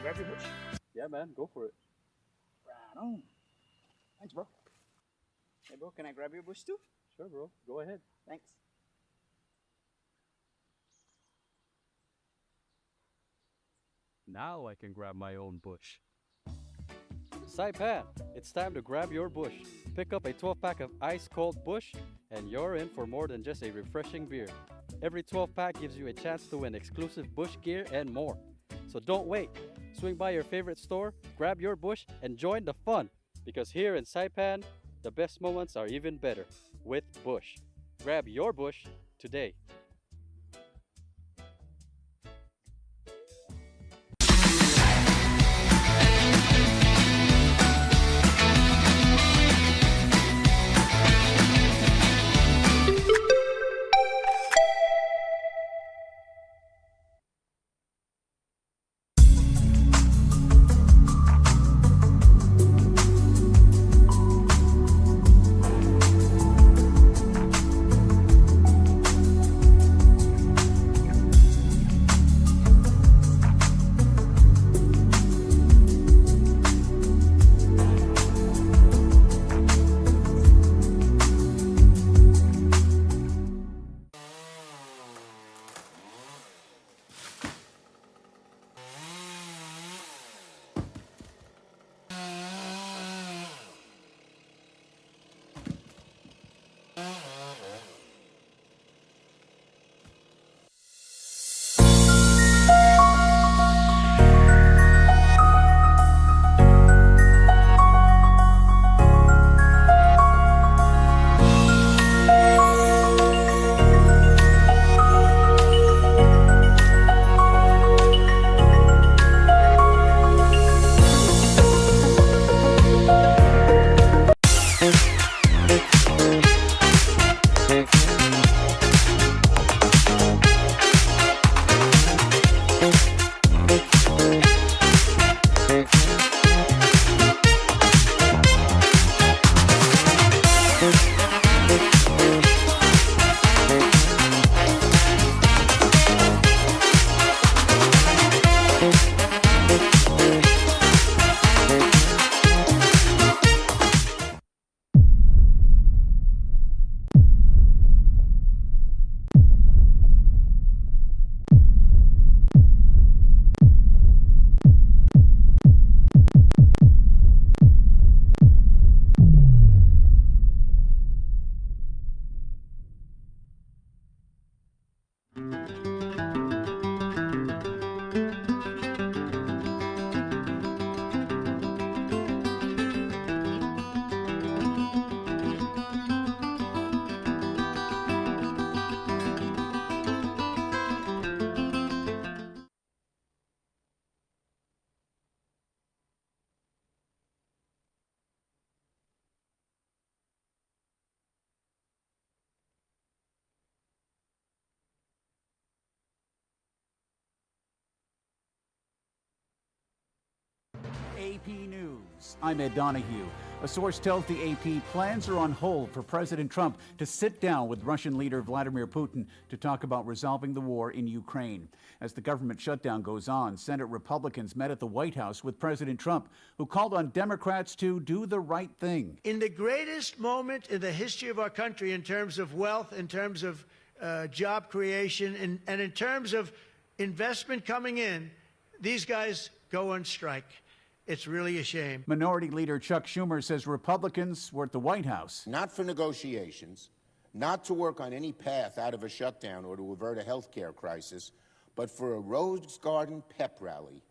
grab your bush? Yeah, man, go for it. Right on. Thanks, bro. Hey, bro, can I grab your bush too? Sure, bro. Go ahead. Thanks. Now I can grab my own bush. Saipan, it's time to grab your bush. Pick up a 12-pack of ice-cold bush, and you're in for more than just a refreshing beer. Every 12-pack gives you a chance to win exclusive bush gear and more. So don't wait. Swing by your favorite store, grab your bush, and join the fun. Because here in Saipan, the best moments are even better with Bush. Grab your bush today. AP News. I'm Ed Donahue. A source tells the AP plans are on hold for President Trump to sit down with Russian leader Vladimir Putin to talk about resolving the war in Ukraine. As the government shutdown goes on, Senate Republicans met at the White House with President Trump, who called on Democrats to do the right thing. In the greatest moment in the history of our country in terms of wealth, in terms of job creation, and in terms of investment coming in, these guys go on strike. It's really a shame. Minority Leader Chuck Schumer says Republicans were at the White House. Not for negotiations, not to work on any path out of a shutdown or to avert a health care crisis, but for a Rose Garden pep rally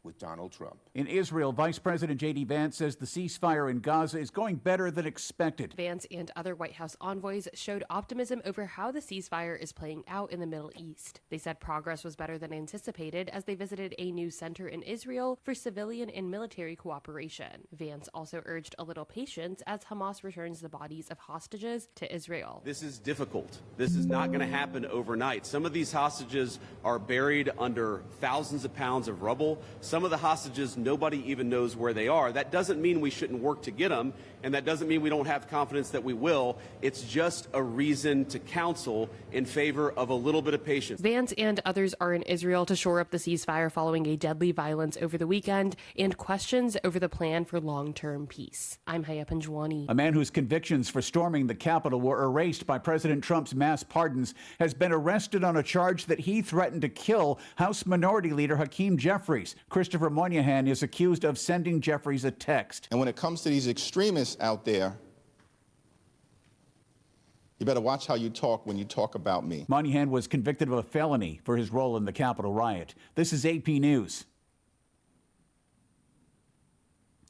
with Donald Trump. In Israel, Vice President J.D. Vance says the ceasefire in Gaza is going better than expected. Vance and other White House envoys showed optimism over how the ceasefire is playing out in the Middle East. They said progress was better than anticipated as they visited a new center in Israel for civilian and military cooperation. Vance also urged a little patience as Hamas returns the bodies of hostages to Israel. This is difficult. This is not going to happen overnight. Some of these hostages are buried under thousands of pounds of rubble. Some of the hostages, nobody even knows where they are. That doesn't mean we shouldn't work to get them, and that doesn't mean we don't have confidence that we will. It's just a reason to counsel in favor of a little bit of patience. Vance and others are in Israel to shore up the ceasefire following a deadly violence over the weekend and questions over the plan for long-term peace. I'm Haya Panjwani. A man whose convictions for storming the Capitol were erased by President Trump's mass pardons has been arrested on a charge that he threatened to kill House Minority Leader Hakeem Jeffries. Christopher Moynihan is accused of sending Jeffries a text. And when it comes to these extremists out there, you better watch how you talk when you talk about me. Moynihan was convicted of a felony for his role in the Capitol riot. This is AP News.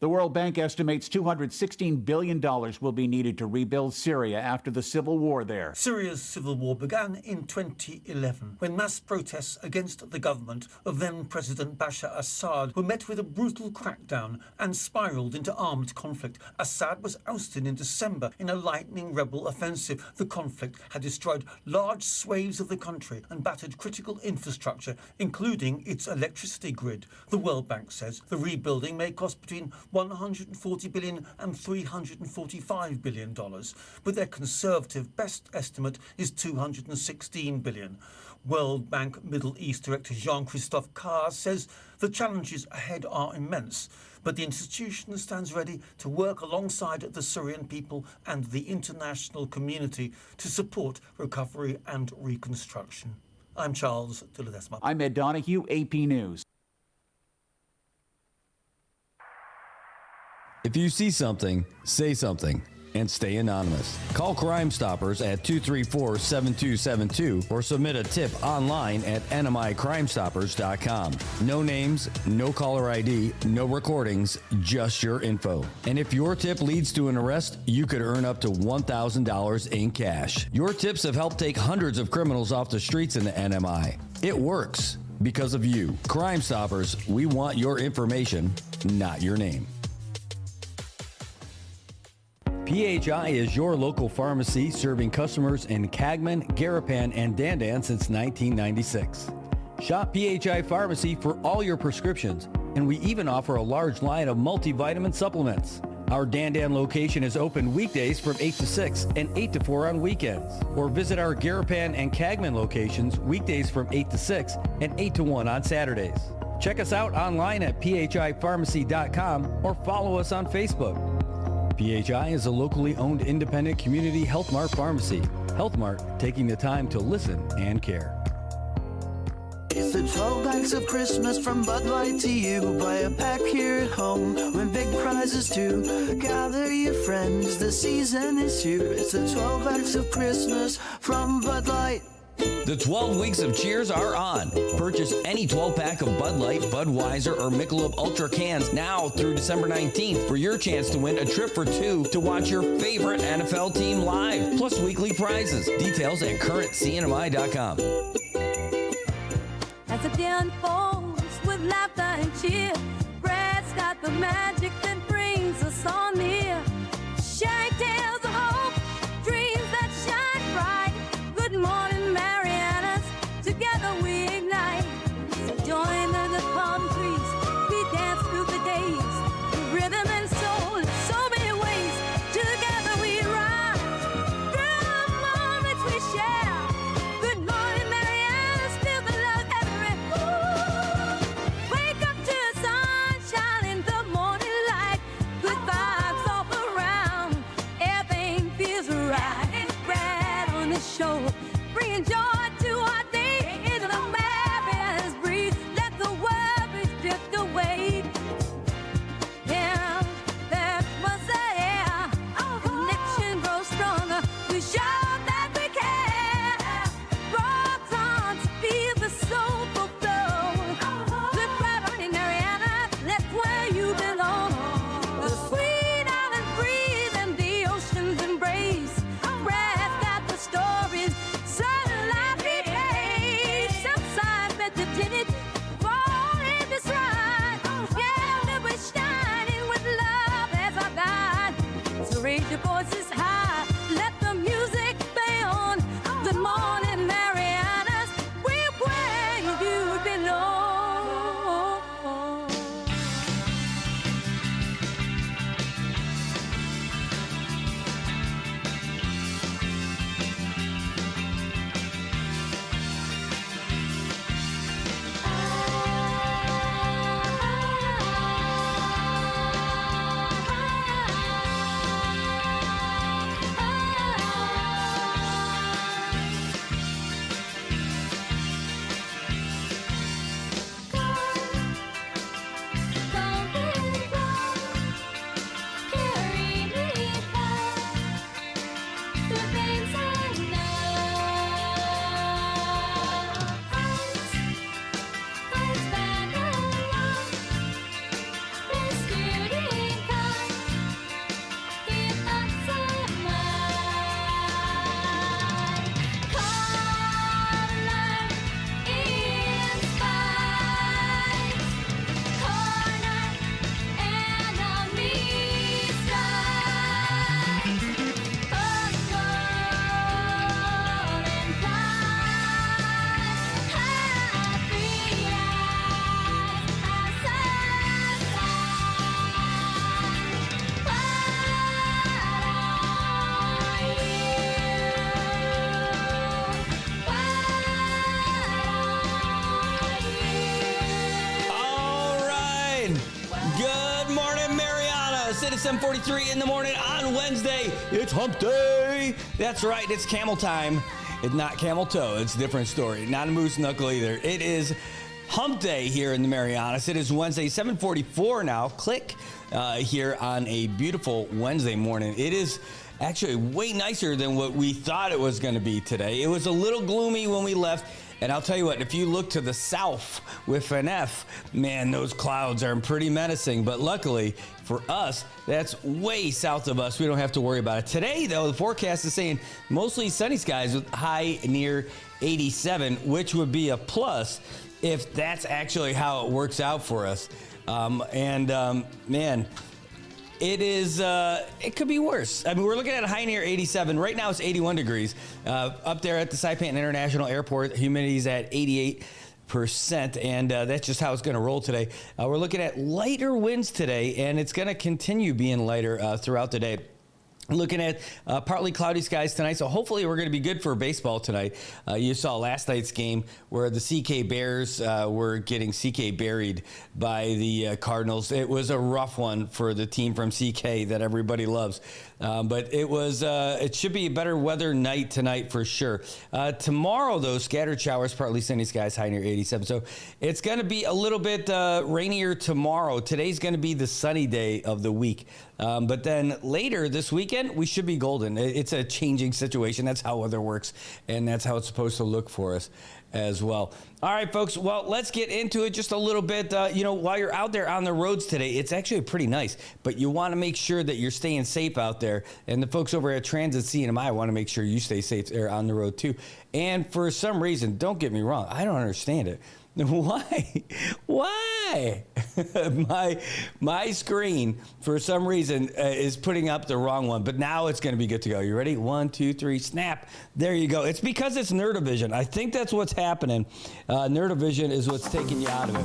The World Bank estimates $216 billion will be needed to rebuild Syria after the civil war there. Syria's civil war began in 2011 when mass protests against the government of then-President Bashar Assad were met with a brutal crackdown and spiraled into armed conflict. Assad was ousted in December in a lightning rebel offensive. The conflict had destroyed large swathes of the country and battered critical infrastructure, including its electricity grid. The World Bank says the rebuilding may cost between $140 billion and $345 billion, but their conservative best estimate is $216 billion. World Bank Middle East Director Jean-Christophe Carr says the challenges ahead are immense, but the institution stands ready to work alongside the Syrian people and the international community to support recovery and reconstruction. I'm Charles de Ledesma. I'm Ed Donahue, AP News. If you see something, say something, and stay anonymous. Call Crime Stoppers at 234-7272 or submit a tip online at nmicrimestoppers.com. No names, no caller ID, no recordings, just your info. And if your tip leads to an arrest, you could earn up to $1,000 in cash. Your tips have helped take hundreds of criminals off the streets in the NMI. It works because of you. Crime Stoppers, we want your information, not your name. PHI is your local pharmacy serving customers in Cagman, Garapan, and Dandan since 1996. Shop PHI Pharmacy for all your prescriptions, and we even offer a large line of multivitamin supplements. Our Dandan location is open weekdays from 8 to 6 and 8 to 4 on weekends. Or visit our Garapan and Cagman locations weekdays from 8 to 6 and 8 to 1 on Saturdays. Check us out online at phipharmacy.com or follow us on Facebook. PHI is a locally owned independent community Health Mart pharmacy. Health Mart, taking the time to listen and care. It's the 12 bags of Christmas from Bud Light to you. Buy a pack here at home, win big prizes too. Gather your friends, the season is here. It's the 12 bags of Christmas from Bud Light. The 12 weeks of cheers are on. Purchase any 12-pack of Bud Light, Budweiser, or Michelob Ultra cans now through December 19th for your chance to win a trip for two to watch your favorite NFL team live, plus weekly prizes. Details at currentcnmi.com. As the day unfolds with laughter and cheer, Brad's got the magic that brings us all near. Sharing tales of hope, dreams that shine bright. Good morning, Marianas, together we ignite. So join the palm trees, we dance through the days. Rhythm and soul in so many ways. Together we rise through the moments we share. Good morning, Marianas, feel the love everywhere. Wake up to the sunshine in the morning light. Good vibes all around, everything feels right. Brad on the show, bringing joy to our day. Into the Marianas breeze, let the worries drift away. Yeah, that's what's there. Connection grows stronger. We show that we care. Rock songs feel the soulful flow. Look right on in Mariana, that's where you belong. The sweet island breeze and the ocean's embrace. Brad's got the stories, sunlight behave. Southside meditated, fall in this ride. Yeah, we're shining with love as our guide. So raise your voices high, let the music play on. Good morning, Marianas, we're where you belong. Marianas. It is 7:43 in the morning on Wednesday. It's hump day. That's right, it's camel time. It's not camel toe. It's a different story. Not a moose knuckle either. It is hump day here in the Marianas. It is Wednesday, 7:44 now. Click here on a beautiful Wednesday morning. It is actually way nicer than what we thought it was going to be today. It was a little gloomy when we left. And I'll tell you what, if you look to the south with an F, man, those clouds are pretty menacing. But luckily for us, that's way south of us. We don't have to worry about it. Today, though, the forecast is saying mostly sunny skies with high near 87, which would be a plus if that's actually how it works out for us. Man, it is, it could be worse. I mean, we're looking at a high near 87. Right now it's 81 degrees. Up there at the Saipan International Airport, humidity's at 88%, and that's just how it's going to roll today. We're looking at lighter winds today, and it's going to continue being lighter throughout the day. Looking at partly cloudy skies tonight, so hopefully we're going to be good for baseball tonight. You saw last night's game where the CK Bears were getting CK buried by the Cardinals. It was a rough one for the team from CK that everybody loves. But it should be a better weather night tonight for sure. Tomorrow, though, scattered showers, partly sunny skies, high near 87. So it's going to be a little bit rainier tomorrow. Today's going to be the sunny day of the week. But then later this weekend, we should be golden. It's a changing situation. That's how weather works, and that's how it's supposed to look for us as well. All right, folks. Well, let's get into it just a little bit. While you're out there on the roads today, it's actually pretty nice, but you want to make sure that you're staying safe out there. And the folks over at Transit CNMI want to make sure you stay safe there on the road too. And for some reason, don't get me wrong, I don't understand it. Why? my screen, for some reason, is putting up the wrong one, but now it's going to be good to go. You ready? 1, 2, 3, snap. There you go. It's because it's Nerdivision. I think that's what's happening. Nerdivision is what's taking you out of it.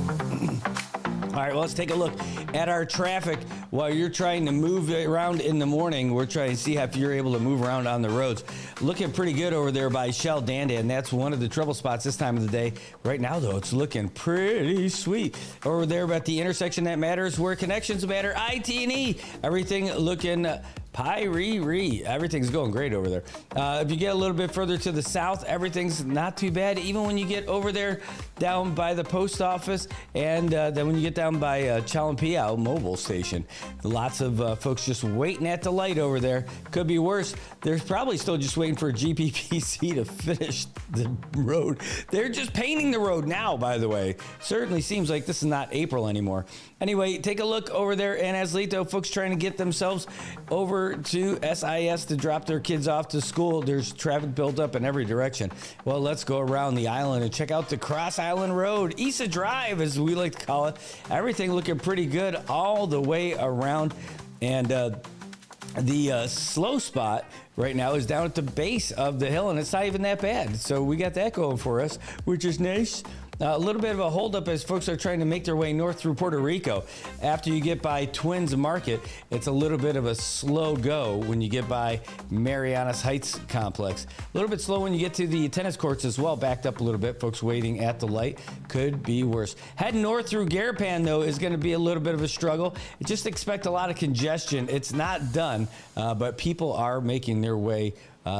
All right, well, let's take a look at our traffic while you're trying to move around in the morning. We're trying to see if you're able to move around on the roads. Looking pretty good over there by Shell Dandan. That's one of the trouble spots this time of the day. Right now, though, it's looking pretty sweet. Over there at the intersection that matters, where connections matter, IT&E. Everything looking Pyree. Everything's going great over there. If you get a little bit further to the south, everything's not too bad. Even when you get over there down by the post office, and then when you get down by Chalumpiao mobile station, lots of folks just waiting at the light over there. Could be worse. They're probably still just waiting for GPPC to finish the road. They're just painting the road now, by the way. Certainly seems like this is not April anymore. Anyway, take a look over there in Aslito. Folks trying to get themselves over to SIS to drop their kids off to school. There's traffic built up in every direction. Well, let's go around the island and check out the Cross Island Road. Issa Drive, as we like to call it. Everything looking pretty good all the way around. And the slow spot right now is down at the base of the hill, and it's not even that bad. So we got that going for us, which is nice. A little bit of a holdup as folks are trying to make their way north through Puerto Rico. After you get by Twins Market, it's a little bit of a slow go when you get by Marianas Heights Complex. A little bit slow when you get to the tennis courts as well, backed up a little bit. Folks waiting at the light. Could be worse. Heading north through Garapan, though, is going to be a little bit of a struggle. Just expect a lot of congestion. It's not done, but people are making their way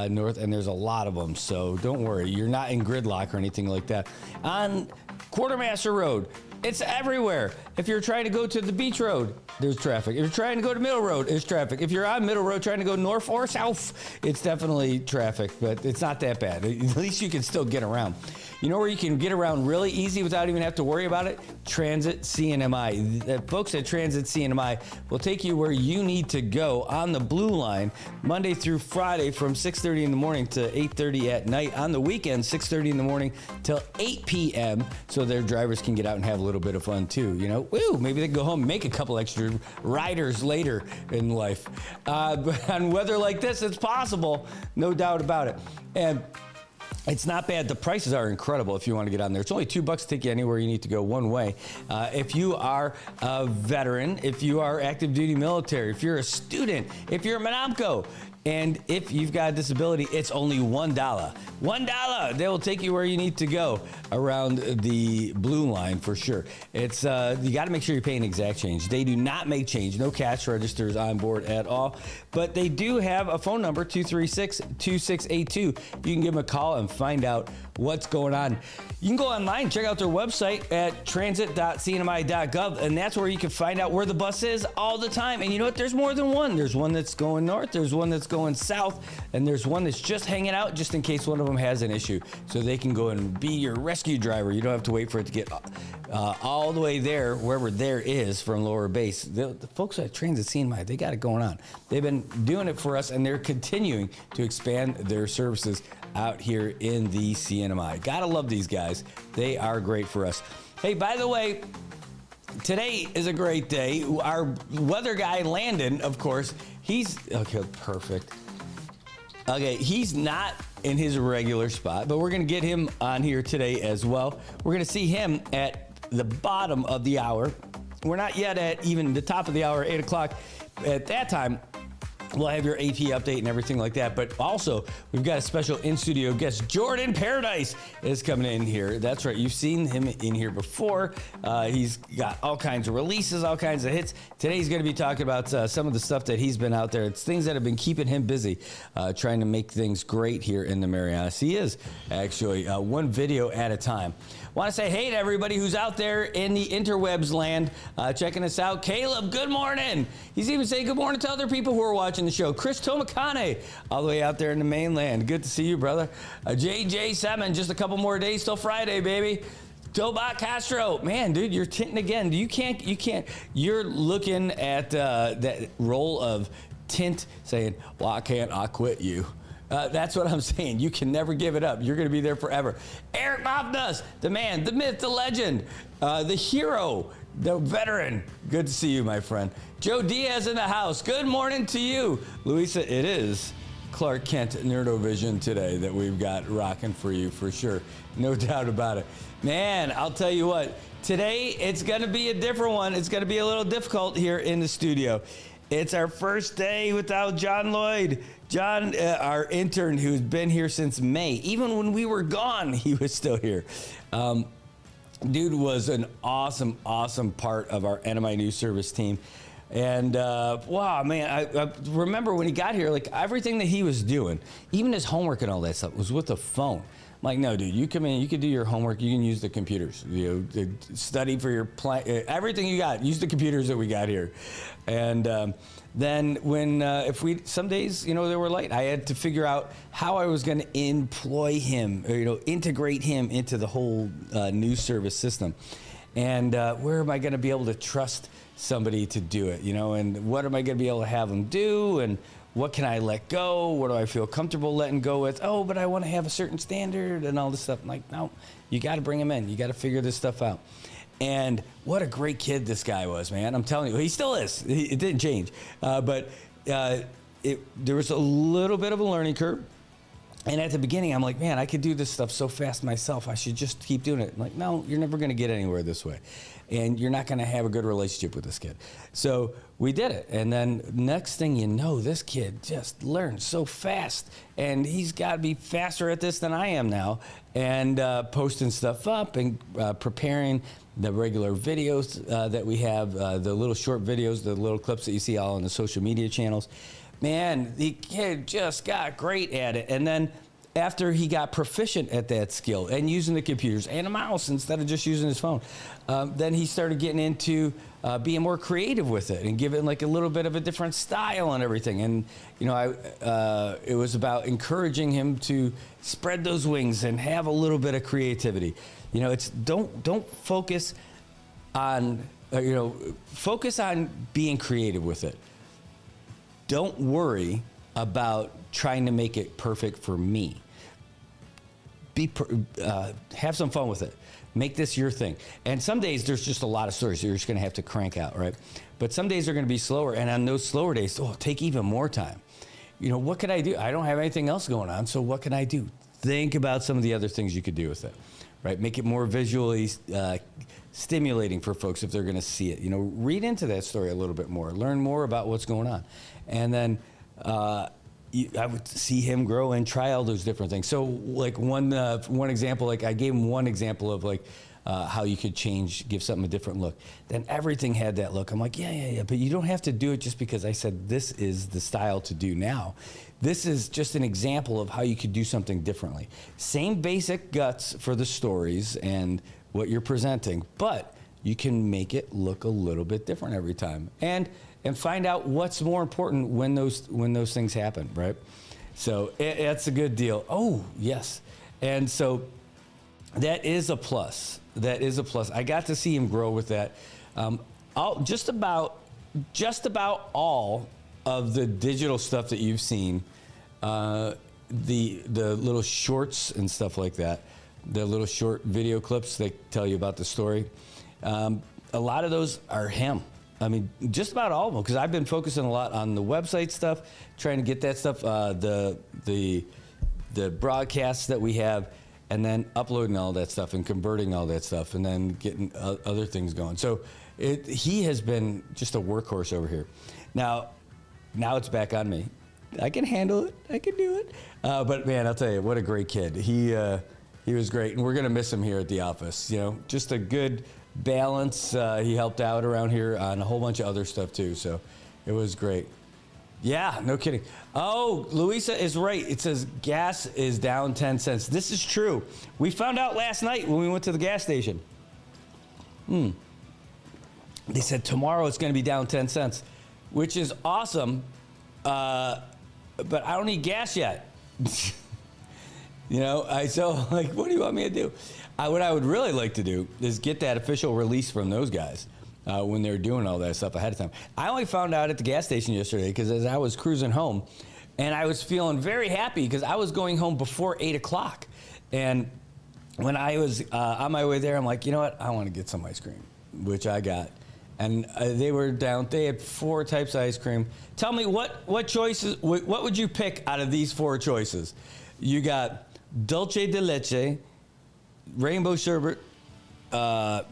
north, and there's a lot of them, so don't worry. You're not in gridlock or anything like that. On Quartermaster Road, it's everywhere. If you're trying to go to the Beach Road, there's traffic. If you're trying to go to Middle Road, there's traffic. If you're on Middle Road trying to go north or south, it's definitely traffic, but it's not that bad. At least you can still get around. You know where you can get around really easy without even have to worry about it? Transit CNMI. The folks at Transit CNMI will take you where you need to go on the Blue Line Monday through Friday from 6:30 in the morning to 8:30 at night. On the weekend, 6:30 in the morning till 8 p.m. so their drivers can get out and have a little bit of fun too. You know, woo, maybe they can go home and make a couple extra riders later in life. But on weather like this, it's possible, no doubt about it. And it's not bad. The prices are incredible if you want to get on there. It's only $2 to take you anywhere you need to go one way. If you are a veteran, if you are active duty military, if you're a student, if you're a Monopco, And if you've got a disability, it's only $1. $1. They will take you where you need to go around the blue line for sure. It's you got to make sure you're paying exact change. They do not make change. No cash registers on board at all. But they do have a phone number, 236-2682. You can give them a call and find out what's going on. You can go online, check out their website at transit.cnmi.gov, and that's where you can find out where the bus is all the time. And you know what? There's more than one. There's one that's going north, there's one that's going south, and there's one that's just hanging out just in case one of them has an issue. So they can go and be your rescue driver. You don't have to wait for it to get all the way there, wherever there is from lower base. The folks at Transit CNMI, they got it going on. They've been doing it for us, and they're continuing to expand their services out here in the CNMI. Gotta love these guys. They are great for us. Hey, by the way, today is a great day. Our weather guy, Landon, of course, he's, okay, perfect. Okay, he's not in his regular spot, but we're gonna get him on here today as well. We're gonna see him at the bottom of the hour. We're not yet at even the top of the hour, 8 o'clock. At that time, we'll have your AP update and everything like that. But also, we've got a special in-studio guest. Jordan Paradise is coming in here. That's right. You've seen him in here before. He's got all kinds of releases, all kinds of hits. Today, he's going to be talking about some of the stuff that he's been out there. It's things that have been keeping him busy, trying to make things great here in the Marianas. He is actually one video at a time. Want to say hey to everybody who's out there in the interwebs land checking us out. Caleb, good morning. He's even saying good morning to other people who are watching the show. Chris Tomakane, all the way out there in the mainland. Good to see you, brother. JJ7, just a couple more days till Friday, baby. Tobot Castro, man, dude, you're tinting again. You can't. You're looking at that roll of tint saying, well, I quit you. That's what I'm saying. You can never give it up. You're going to be there forever. Eric Mofnas, the man, the myth, the legend, the hero, the veteran. Good to see you, my friend. Joe Diaz in the house. Good morning to you. Luisa, it is Clark Kent Nerdovision today that we've got rocking for you for sure. No doubt about it. Man, I'll tell you what. Today, it's going to be a different one. It's going to be a little difficult here in the studio. It's our first day without John Lloyd. John, our intern who's been here since May. Even when we were gone, he was still here. Dude was an awesome, awesome part of our NMI News Service team. And wow, man, I remember when he got here, like everything that he was doing, even his homework and all that stuff was with a phone. I'm like, no, dude, you come in, you can do your homework, you can use the computers, you know, study for your everything you got, use the computers that we got here. And then when, some days, you know, they were late, I had to figure out how I was going to employ him, or, you know, integrate him into the whole news service system. And where am I going to be able to trust somebody to do it, you know, and what am I going to be able to have them do, and what can I let go? What do I feel comfortable letting go with? Oh, but I want to have a certain standard and all this stuff. I'm like, no, you got to bring him in. You got to figure this stuff out. And what a great kid this guy was, man. I'm telling you, he still is. It didn't change. But there was a little bit of a learning curve. And at the beginning, I'm like, man, I could do this stuff so fast myself. I should just keep doing it. I'm like, no, you're never going to get anywhere this way. And you're not going to have a good relationship with this kid. So we did it. And then next thing you know, this kid just learned so fast. And he's got to be faster at this than I am now. And posting stuff up and preparing the regular videos that we have, the little short videos, the little clips that you see all on the social media channels. Man, the kid just got great at it. And then after he got proficient at that skill and using the computers and a mouse instead of just using his phone, then he started getting into being more creative with it and giving like a little bit of a different style and everything. And, you know, it was about encouraging him to spread those wings and have a little bit of creativity. You know, it's don't focus on, focus on being creative with it. Don't worry about trying to make it perfect for me. Have some fun with it. Make this your thing. And some days there's just a lot of stories that you're just going to have to crank out, right? But some days are going to be slower, and on those slower days, take even more time. You know, what can I do? I don't have anything else going on, so what can I do? Think about some of the other things you could do with it, right? Make it more visually stimulating for folks if they're going to see it. You know, read into that story a little bit more. Learn more about what's going on. And then, I would see him grow and try all those different things. So like one example, like I gave him one example of like how you could give something a different look. Then everything had that look. I'm like, yeah, but you don't have to do it just because I said this is the style to do now. This is just an example of how you could do something differently. Same basic guts for the stories and what you're presenting, but you can make it look a little bit different every time. And find out what's more important when those things happen, right? So that's a good deal. Oh, yes. And so that is a plus. That is a plus. I got to see him grow with that. Just about all of the digital stuff that you've seen, the little shorts and stuff like that, the little short video clips that tell you about the story, a lot of those are him. I mean, just about all of them, because I've been focusing a lot on the website stuff, trying to get that stuff, the broadcasts that we have, and then uploading all that stuff and converting all that stuff, and then getting other things going. So he has been just a workhorse over here. Now it's back on me. I can handle it. I can do it. But man, I'll tell you, what a great kid. He was great, and we're gonna miss him here at the office. You know, just a good balance. He helped out around here on a whole bunch of other stuff too, so it was great. Yeah, no kidding. Oh, Louisa is right. It says gas is down 10 cents. This is true. We found out last night when we went to the gas station. They said tomorrow it's going to be down 10 cents, which is awesome, but I don't need gas yet. You know, so like, what do you want me to do? What I would really like to do is get that official release from those guys when they're doing all that stuff ahead of time. I only found out at the gas station yesterday because as I was cruising home, and I was feeling very happy because I was going home before 8 o'clock. And when I was on my way there, I'm like, you know what? I want to get some ice cream, which I got. And they were down. They had 4 types of ice cream. Tell me what choices? What would you pick out of these 4 choices? You got dulce de leche, rainbow sherbet,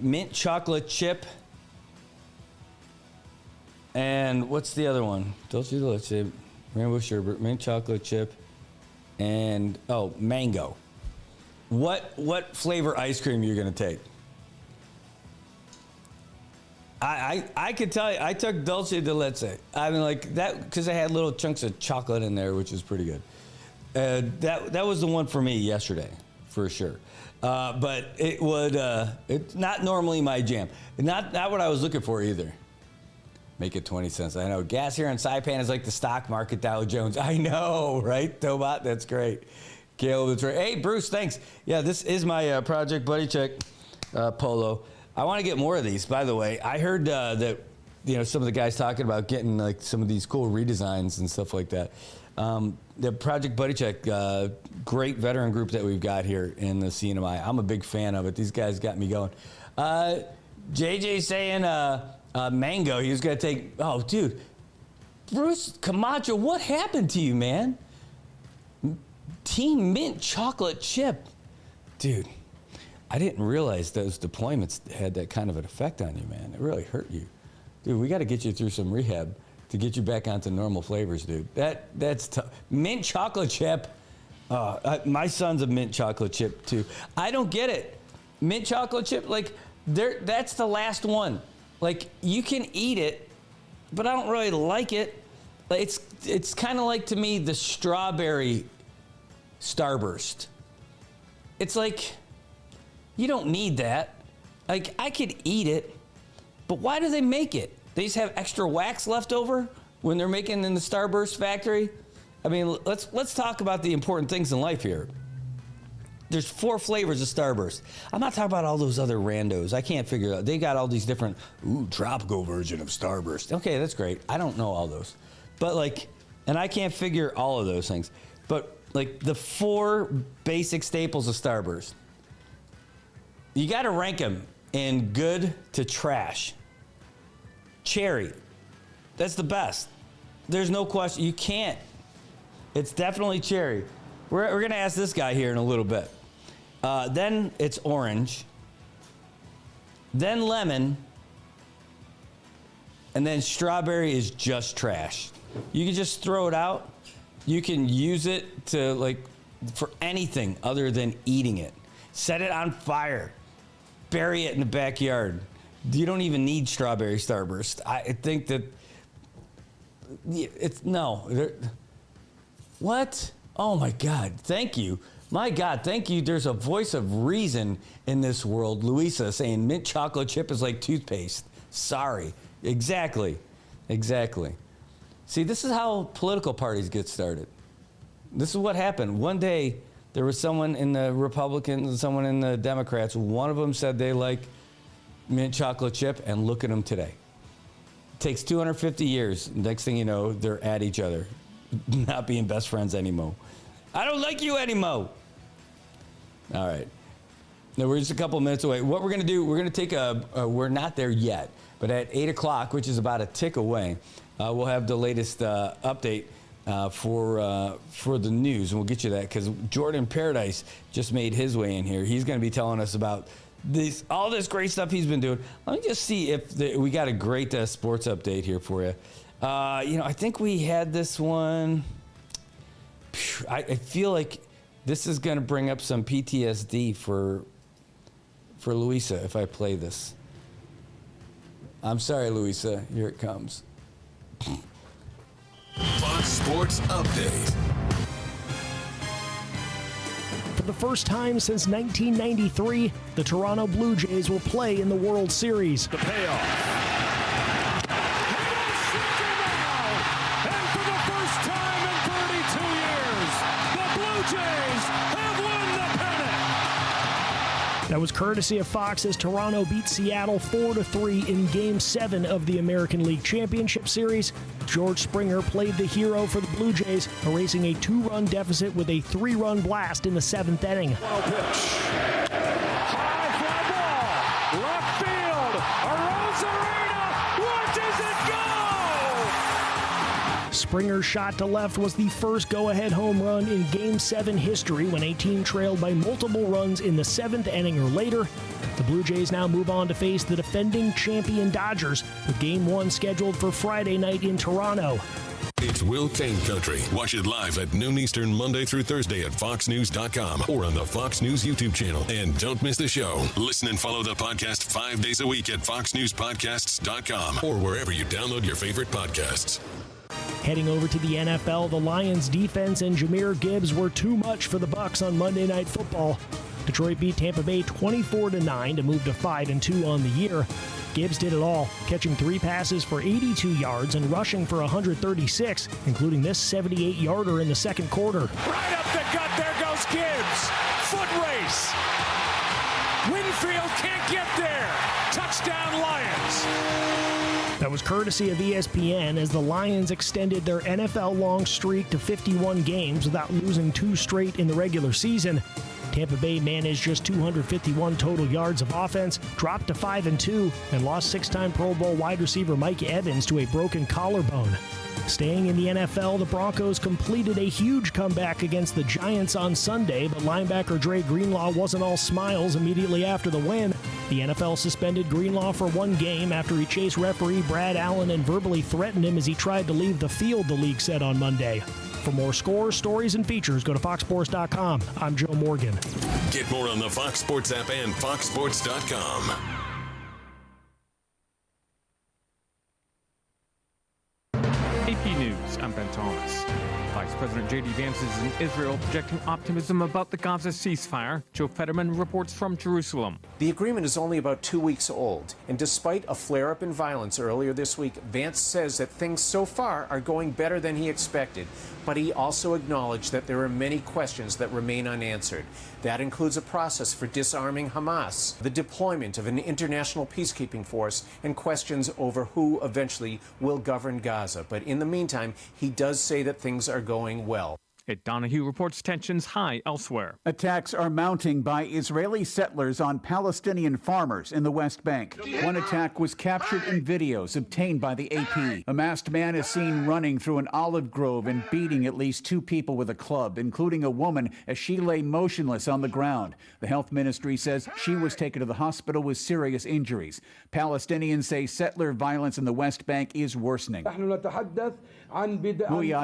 mint chocolate chip, and what's the other one? Dulce de leche, rainbow sherbet, mint chocolate chip, and mango. What flavor ice cream you're gonna take? I could tell you, I took dulce de leche. I mean, like that because I had little chunks of chocolate in there, which is pretty good. That was the one for me yesterday, for sure. But it's not normally my jam. Not what I was looking for either. Make it 20 cents. I know gas here on Saipan is like the stock market Dow Jones. I know, right, Tobot? That's great. Caleb, that's right. Hey, Bruce, thanks. Yeah, this is my Project Buddy Check polo. I want to get more of these, by the way. I heard that some of the guys talking about getting like some of these cool redesigns and stuff like that. The Project Buddy Check, great veteran group that we've got here in the CNMI. I'm a big fan of it. These guys got me going. JJ saying mango. He was going to take... Oh, dude. Bruce Camacho, what happened to you, man? Team Mint Chocolate Chip. Dude, I didn't realize those deployments had that kind of an effect on you, man. It really hurt you. Dude, we got to get you through some rehab to get you back onto normal flavors, dude. That's tough. Mint chocolate chip. My son's a mint chocolate chip too. I don't get it. Mint chocolate chip, like that's the last one. Like you can eat it, but I don't really like it. It's kind of like to me the strawberry Starburst. It's like you don't need that. Like I could eat it, but why do they make it? They just have extra wax left over when they're making in the Starburst factory. I mean, let's talk about the important things in life here. There's 4 flavors of Starburst. I'm not talking about all those other randos. I can't figure out. They got all these different, tropical version of Starburst. Okay, that's great. I don't know all those. But and I can't figure all of those things. But the 4 basic staples of Starburst, you got to rank them in good to trash. Cherry, that's the best. There's no question. You can't. It's definitely cherry. We're going to ask this guy here in a little bit. Then it's orange. Then lemon. And then strawberry is just trash. You can just throw it out. You can use it to, like, for anything other than eating it. Set it on fire. Bury it in the backyard. You don't even need strawberry starburst. I think that it's no. What? Oh my God! Thank you. My God, thank you. There's a voice of reason in this world. Louisa saying mint chocolate chip is like toothpaste. Sorry. Exactly. See, this is how political parties get started. This is what happened. One day, there was someone in the Republicans and someone in the Democrats. One of them said they like mint chocolate chip, and look at them today. It takes 250 years. Next thing you know, they're at each other, not being best friends anymore. I don't like you anymore. All right. Now, we're just a couple minutes away. What we're going to do, we're going to take we're not there yet, but at 8 o'clock, which is about a tick away, we'll have the latest update for the news, and we'll get you that because Jordan Paradise just made his way in here. He's going to be telling us about all this great stuff he's been doing. Let me just see if we got a great sports update here for you. I think we had this one. I feel like this is going to bring up some PTSD for Louisa if I play this. I'm sorry, Louisa. Here it comes. Fox Sports Update. For the first time since 1993, the Toronto Blue Jays will play in the World Series. The payoff. And for the first time in 32 years, the Blue Jays have won the pennant. That was courtesy of Fox as Toronto beat Seattle 4-3 in Game 7 of the American League Championship Series. George Springer played the hero for the Blue Jays, erasing a 2-run deficit with a 3-run blast in the 7th inning. Wild pitch. High fly ball. Left field. Rosarena watches it go. Springer's shot to left was the first go-ahead home run in Game 7 history when a team trailed by multiple runs in the 7th inning or later. The Blue Jays now move on to face the defending champion Dodgers, with Game 1 scheduled for Friday night in Toronto. It's Will Kane Country. Watch it live at noon Eastern, Monday through Thursday at foxnews.com or on the Fox News YouTube channel. And don't miss the show. Listen and follow the podcast 5 days a week at foxnewspodcasts.com or wherever you download your favorite podcasts. Heading over to the NFL, the Lions defense and Jahmyr Gibbs were too much for the Bucs on Monday Night Football. Detroit beat Tampa Bay 24-9 to move to 5-2 on the year. Gibbs did it all, catching 3 passes for 82 yards and rushing for 136, including this 78-yarder in the second quarter. Right up the gut, there goes Gibbs. Foot race. Winfield can't get there. Touchdown Lions. That was courtesy of ESPN as the Lions extended their NFL long streak to 51 games without losing 2 straight in the regular season. Tampa Bay managed just 251 total yards of offense, dropped to 5-2, and lost 6-time Pro Bowl wide receiver Mike Evans to a broken collarbone. Staying in the NFL, the Broncos completed a huge comeback against the Giants on Sunday, but linebacker Dre Greenlaw wasn't all smiles immediately after the win. The NFL suspended Greenlaw for 1 game after he chased referee Brad Allen and verbally threatened him as he tried to leave the field, the league said on Monday. For more scores, stories, and features, go to foxsports.com. I'm Joe Morgan. Get more on the Fox Sports app and foxsports.com. AP News, I'm Ben Thomas. Vice President J.D. Vance is in Israel projecting optimism about the Gaza ceasefire. Joe Fetterman reports from Jerusalem. The agreement is only about 2 weeks old, and despite a flare-up in violence earlier this week, Vance says that things so far are going better than he expected, but he also acknowledged that there are many questions that remain unanswered. That includes a process for disarming Hamas, the deployment of an international peacekeeping force, and questions over who eventually will govern Gaza. But in the meantime, he does say that things are going well. Ed Donahue reports tensions high elsewhere. Attacks are mounting by Israeli settlers on Palestinian farmers in the West Bank. One attack was captured in videos obtained by the AP. A masked man is seen running through an olive grove and beating at least 2 people with a club, including a woman, as she lay motionless on the ground. The health ministry says she was taken to the hospital with serious injuries. Palestinians say settler violence in the West Bank is worsening. Muyad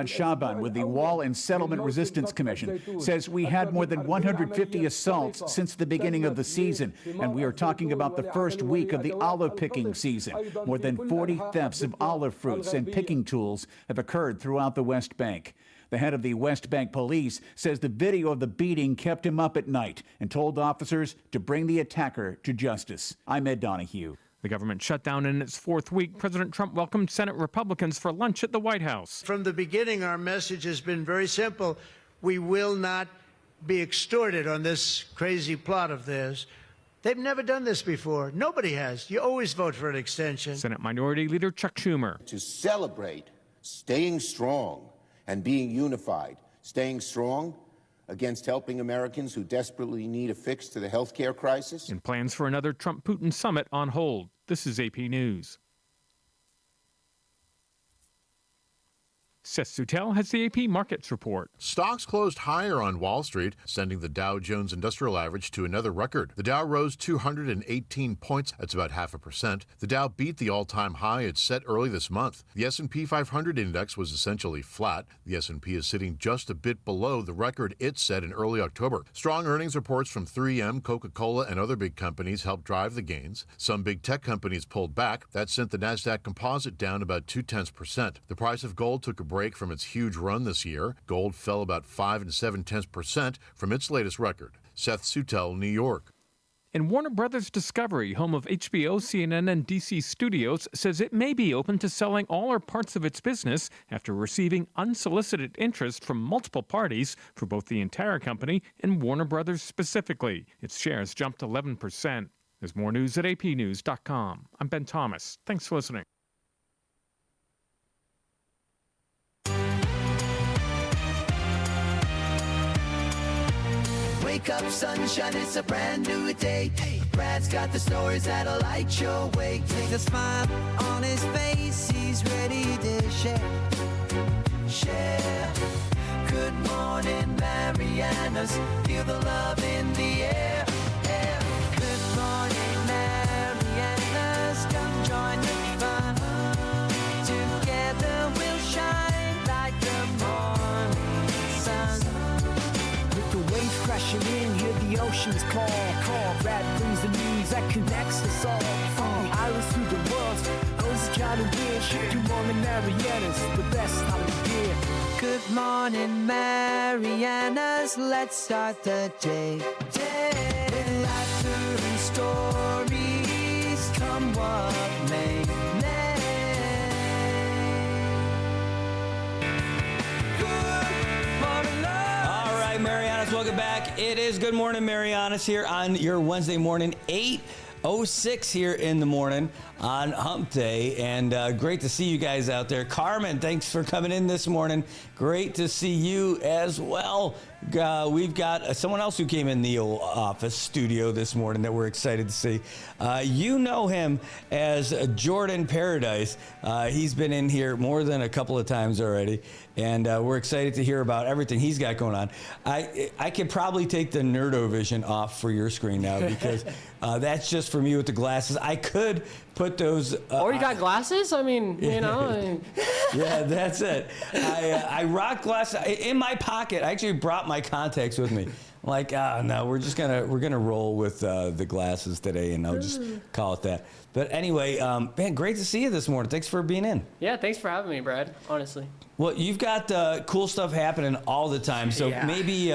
Shaban with the Wall and Settlement Resistance Commission says we had more than 150 assaults since the beginning of the season, and we are talking about the first week of the olive picking season. More than 40 thefts of olive fruits and picking tools have occurred throughout the West Bank. The head of the West Bank police says the video of the beating kept him up at night and told officers to bring the attacker to justice. I'm Ed Donahue. The government shutdown in its 4th week. President Trump welcomed Senate Republicans for lunch at the White House. From the beginning, our message has been very simple. We will not be extorted on this crazy plot of theirs. They've never done this before. Nobody has. You always vote for an extension. Senate Minority Leader Chuck Schumer. To celebrate staying strong and being unified, staying strong against helping Americans who desperately need a fix to the health care crisis. And plans for another Trump-Putin summit on hold. This is AP News. Seth Sutel has the AP Markets Report. Stocks closed higher on Wall Street, sending the Dow Jones Industrial Average to another record. The Dow rose 218 points. That's about 0.5%. The Dow beat the all-time high it set early this month. The S&P 500 index was essentially flat. The S&P is sitting just a bit below the record it set in early October. Strong earnings reports from 3M, Coca-Cola, and other big companies helped drive the gains. Some big tech companies pulled back. That sent the Nasdaq Composite down about 0.2%. The price of gold took a break from its huge run this year. Gold fell about 5 7/10% from its latest record. Seth Sutel, New York. And Warner Brothers Discovery, home of HBO, CNN, and DC Studios, says it may be open to selling all or parts of its business after receiving unsolicited interest from multiple parties for both the entire company and Warner Brothers specifically. Its shares jumped 11%. There's more news at apnews.com. I'm Ben Thomas. Thanks for listening. Wake up, sunshine, it's a brand new day. Brad's got the stories that'll light your way. Take a smile on his face, he's ready to share. Share. Good morning, Marianas. Feel the love in the air. Yeah. Good morning, Marianas. Come join the fun. Together we'll shine like the morning sun. With the waves crashing in, hear the oceans call. Brad brings the news that connects us all. From the islands to the world, those kind of weird. Good morning, Marianas, the best time of year. Good morning, Marianas. Let's start the day. With laughter and stories, come what may. All right, Marianas, welcome back. It is Good Morning Marianas here on your Wednesday morning, 8:06 here in the morning on Hump Day, and great to see you guys out there. Carmen, thanks for coming in this morning. Great to see you as well. We've got someone else who came in the office studio this morning that we're excited to see. You know him as Jordan Paradise. He's been in here more than a couple of times already, and we're excited to hear about everything he's got going on. I could probably take the Nerdovision off for your screen now because that's just for me with the glasses. I could put those. Or you got glasses? I mean, you know. Yeah, that's it. I rock glasses in my pocket. I actually brought my contacts with me. I'm like, no, we're gonna roll with the glasses today, and I'll just call it that. But anyway, man, great to see you this morning. Thanks for being in. Yeah, thanks for having me, Brad. Honestly. Well, you've got cool stuff happening all the time, so maybe.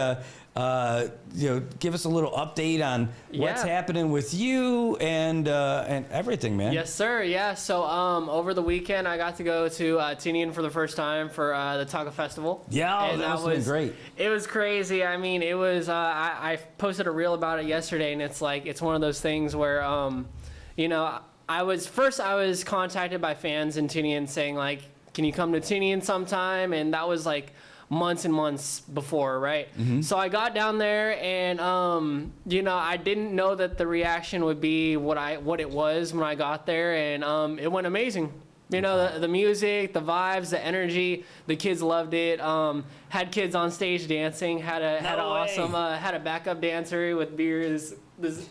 Give us a little update on what's happening with you and everything, man. Yes, sir. Yeah. So over the weekend, I got to go to Tinian for the first time for the Taco Festival. Yeah, and that was great. It was crazy. I mean, it was. I posted a reel about it yesterday, and it's one of those things where, I was contacted by fans in Tinian saying like, can you come to Tinian sometime? And that was like months and months before, right? So I got down there, and I didn't know that the reaction would be what it was when I got there, and it went amazing. The music, the vibes, the energy, the kids loved it. Had kids on stage dancing. Had a backup dancer with beers. This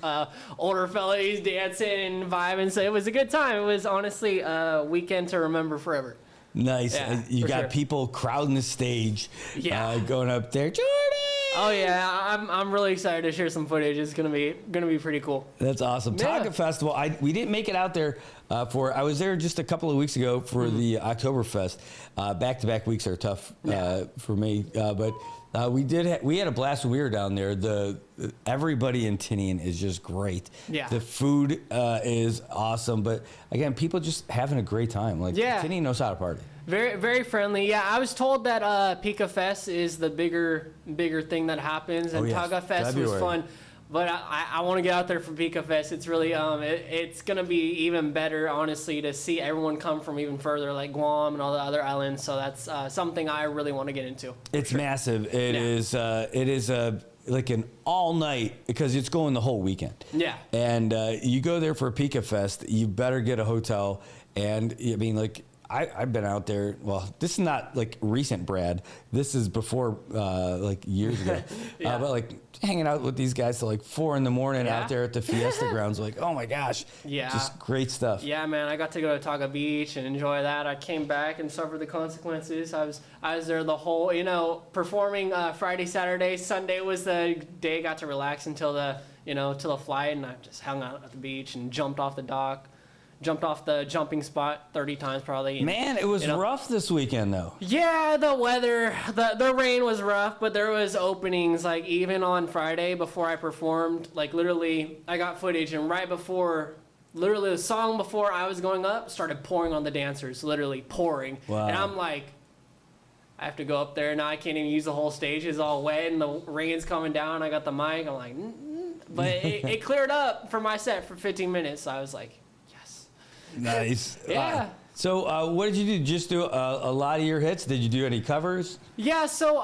older fella, he's dancing and vibing. So it was a good time. It was honestly a weekend to remember forever. Nice. Yeah, You got sure. people crowding the stage. Going up there, Jordan. Oh yeah, I'm really excited to share some footage. It's gonna be pretty cool. That's awesome. Yeah. Taga Festival. We didn't make it out there I was there just a couple of weeks ago for the Oktoberfest. Back-to-back weeks are tough for me, but we had a blast when we were down there. Everybody in Tinian is just great. Yeah. The food is awesome, but again, people just having a great time. Tinian knows how to party. Very, very friendly. Yeah, I was told that Pika Fest is the bigger thing that happens, and Taga Fest was fun. But I want to get out there for Pika Fest. It's really it's gonna be even better, honestly, to see everyone come from even further, like Guam and all the other islands. So that's something I really want to get into. It's massive. It is like an all night, because it's going the whole weekend. Yeah. And you go there for a Pika Fest, you better get a hotel. And I mean, I've been out there. Well, this is not recent, Brad. This is before years ago. But hanging out with these guys till 4 a.m. out there at the Fiesta grounds. Oh my gosh. Yeah. Just great stuff. Yeah, man. I got to go to Taga Beach and enjoy that. I came back and suffered the consequences. I was there the whole, performing Friday, Saturday. Sunday was the day I got to relax until till the flight, and I just hung out at the beach and jumped off the dock. Jumped off the jumping spot 30 times probably. Man, it was rough this weekend though. Yeah, the weather, the rain was rough, but there was openings. Even on Friday before I performed, literally I got footage, and right before, literally the song before I was going up, started pouring on the dancers, literally pouring. Wow. And I'm like, I have to go up there now. I can't even use the whole stage. It's all wet and the rain's coming down. I got the mic. I'm like, but it cleared up for my set for 15 minutes. So I was like. Nice. Yeah. So what did you do? Just do a lot of your hits? Did you do any covers? Yeah, so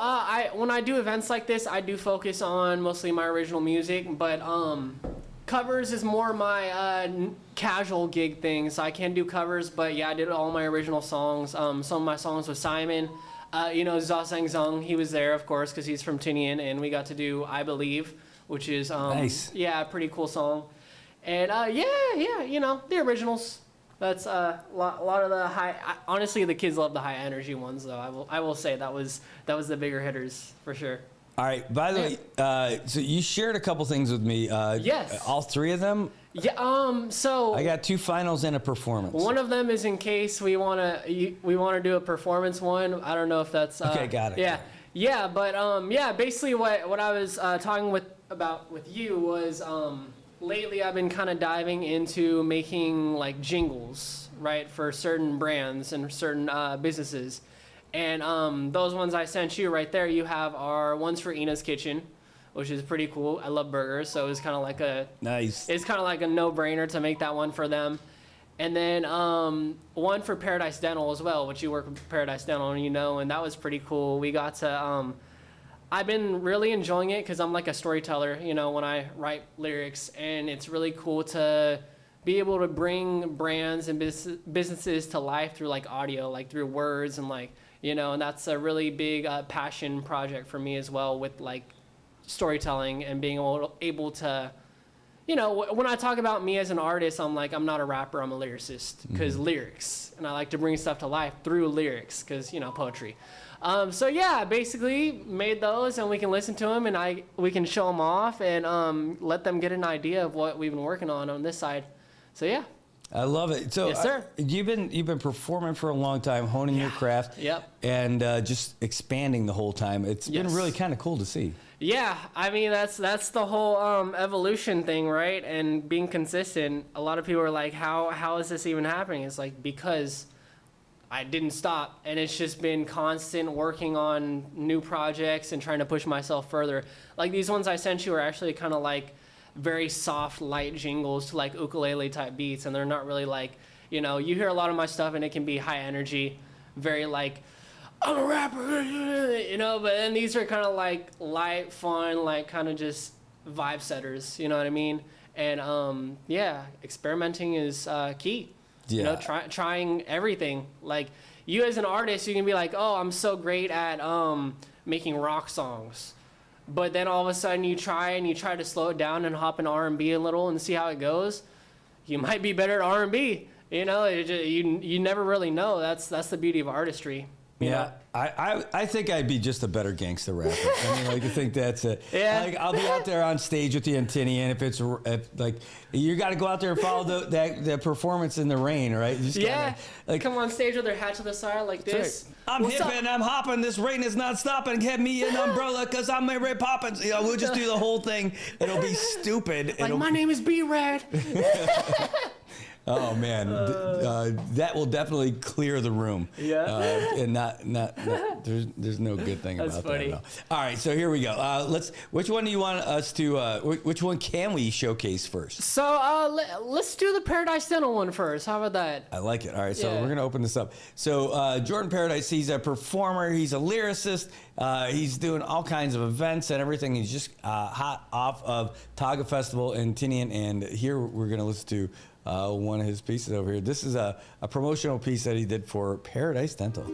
when I do events like this, I do focus on mostly my original music, but covers is more my casual gig thing. So I can do covers, but yeah, I did all my original songs. Some of my songs with Simon. Za Sang Zung, he was there, of course, because he's from Tinian, and we got to do I Believe, which is nice. Yeah, a pretty cool song. And the originals. That's a lot of the high. Honestly, the kids love the high energy ones, though. I will say that was the bigger hitters for sure. All right. By the way, so you shared a couple things with me. Yes. All three of them. Yeah. So I got 2 finals and a performance. One of them is in case we wanna do a performance one. I don't know if that's. Okay, got it. Yeah. Yeah, but basically what I was talking about with you was lately I've been kind of diving into making jingles, right, for certain brands and certain businesses. And those ones I sent you right there, you have our ones for Ina's Kitchen, which is pretty cool. I love burgers, so it's kind of like nice. It's kind of like a no-brainer to make that one for them. And then one for Paradise Dental as well, which you work with Paradise Dental, and that was pretty cool. We got to I've been really enjoying it because I'm like a storyteller, when I write lyrics, and it's really cool to be able to bring brands and businesses to life through audio, through words, and and that's a really big passion project for me as well, with storytelling and being able to, when I talk about me as an artist, I'm not a rapper, I'm a lyricist, because lyrics, and I like to bring stuff to life through lyrics, because poetry. So yeah, basically made those, and we can listen to them, and we can show them off, and let them get an idea of what we've been working on this side. So yeah. I love it. So yes, sir. You've been performing for a long time, honing your craft. Yep. And just expanding the whole time. It's been really kind of cool to see. Yeah, I mean that's the whole evolution thing, right? And being consistent. A lot of people are like, how is this even happening? It's because I didn't stop, and it's just been constant working on new projects and trying to push myself further. These ones I sent you are actually kind of very soft, light jingles to ukulele type beats, and they're not really you hear a lot of my stuff and it can be high energy, very I'm a rapper, you know, but then these are kind of like light, fun, like kind of just vibe setters, you know what I mean? And yeah, experimenting is key. You know, trying everything. Like you as an artist, you can be like, oh, I'm so great at making rock songs. But then all of a sudden you try to slow it down and hop in R&B a little and see how it goes. You might be better at R&B. You know, you never really know. That's the beauty of artistry. Yeah, I think I'd be just a better gangster rapper. I mean, like, I think that's it. Yeah. Like, I'll be out there on stage with the Antinian. If like, you got to go out there and follow that performance in the rain, right? You just Yeah. gotta, like, come on stage with their hat to the side like this. I'm hipping, I'm hopping. This rain is not stopping. Get me an umbrella, cause I'm Mary Poppins. You know, we'll just do the whole thing. It'll be stupid. Like, my name is B-Rad. Oh man, that will definitely clear the room. Yeah. And not there's no good thing That's about funny. that. No. All right, so here we go. Which one do you want us to? Which one can we showcase first? So let's do the Paradise Dental one first. How about that? I like it. All right, so Yeah. we're gonna open this up. So Jordan Paradise, he's a performer. He's a lyricist. He's doing all kinds of events and everything. He's just hot off of Taga Festival in Tinian, and here we're gonna listen to one of his pieces over here. This is a promotional piece that he did for Paradise Dental. Are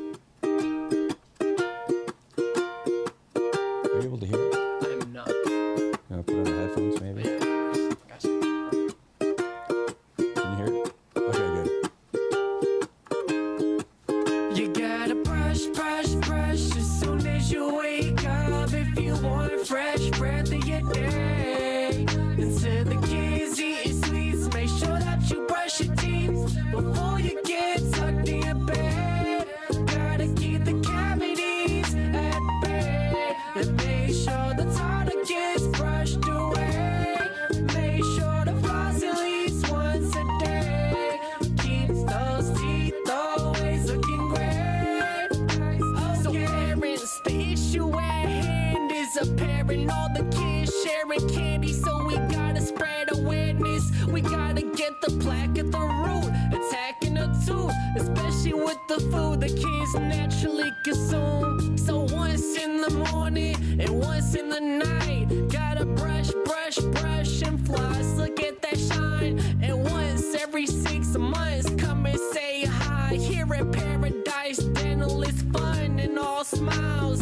you able to hear it? I'm not. You want to put on the headphones maybe? Gotcha. Can you hear it? Okay, good. You gotta brush, brush, brush as soon as you wake up. If you want a fresh breath of your day, instead the kids eating sweets, make sure that you brush your teeth before you get tucked in your bed. Gotta keep the cavities at bay and make sure the tartar gets brushed away. Make sure to floss at least once a day. Keeps those teeth always looking great. So parents, the issue at hand is apparent. All the kids sharing candy, so we gotta spread awareness. We gotta get the plaque at the root, attacking the tooth, especially with the food the kids naturally consume. So once in the morning and once in the night, gotta brush, brush, brush and floss. Look at that shine. And once every 6 months, come and say hi. Here at Paradise Dental, it's fun and all smiles.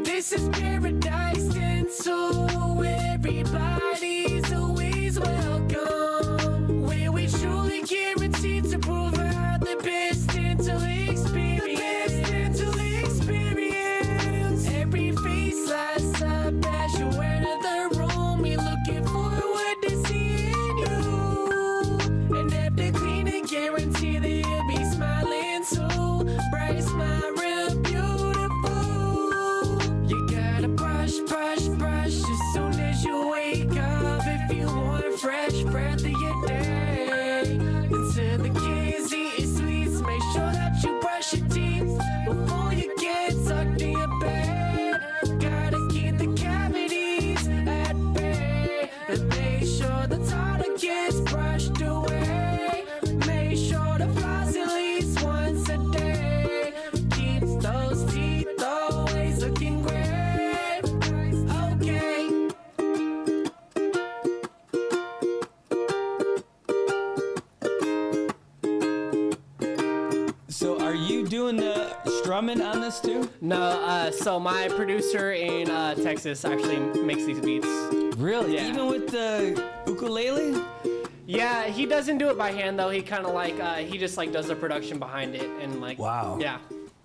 This is Paradise Dental, everybody's always welcome, where we truly guarantee to provide the best dental experience. The best dental experience. Every face lights up as you enter the room. We're looking forward to seeing you, and after cleaning, guarantee that you'll be smiling too. Bright smile, real beautiful. You gotta brush, brush, brush as soon as you wake up. If you want fresh breath of your day, instead the kids eating sweets, make sure that you brush your teeth before you get tucked in your bed. Gotta keep the cavities at bay and make sure the tartar gets brushed away. Make sure to floss at least once a day. Keeps those teeth always looking great. Okay. So are you doing the strumming on this too? No, so my producer in Texas actually makes these beats. Really? Yeah. Even with the ukulele? Yeah, he doesn't do it by hand though. He kind of like he just like does the production behind it and like. Wow. Yeah.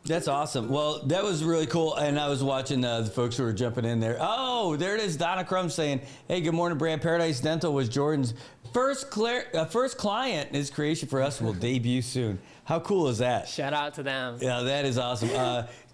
That's awesome. Well, that was really cool. And I was watching the folks who were jumping in there. Oh, there it is. Donna Crum saying, hey, good morning, Brad. Paradise Dental was Jordan's first client. His creation for us will debut soon. How cool is that? Shout out to them. Yeah, that is awesome.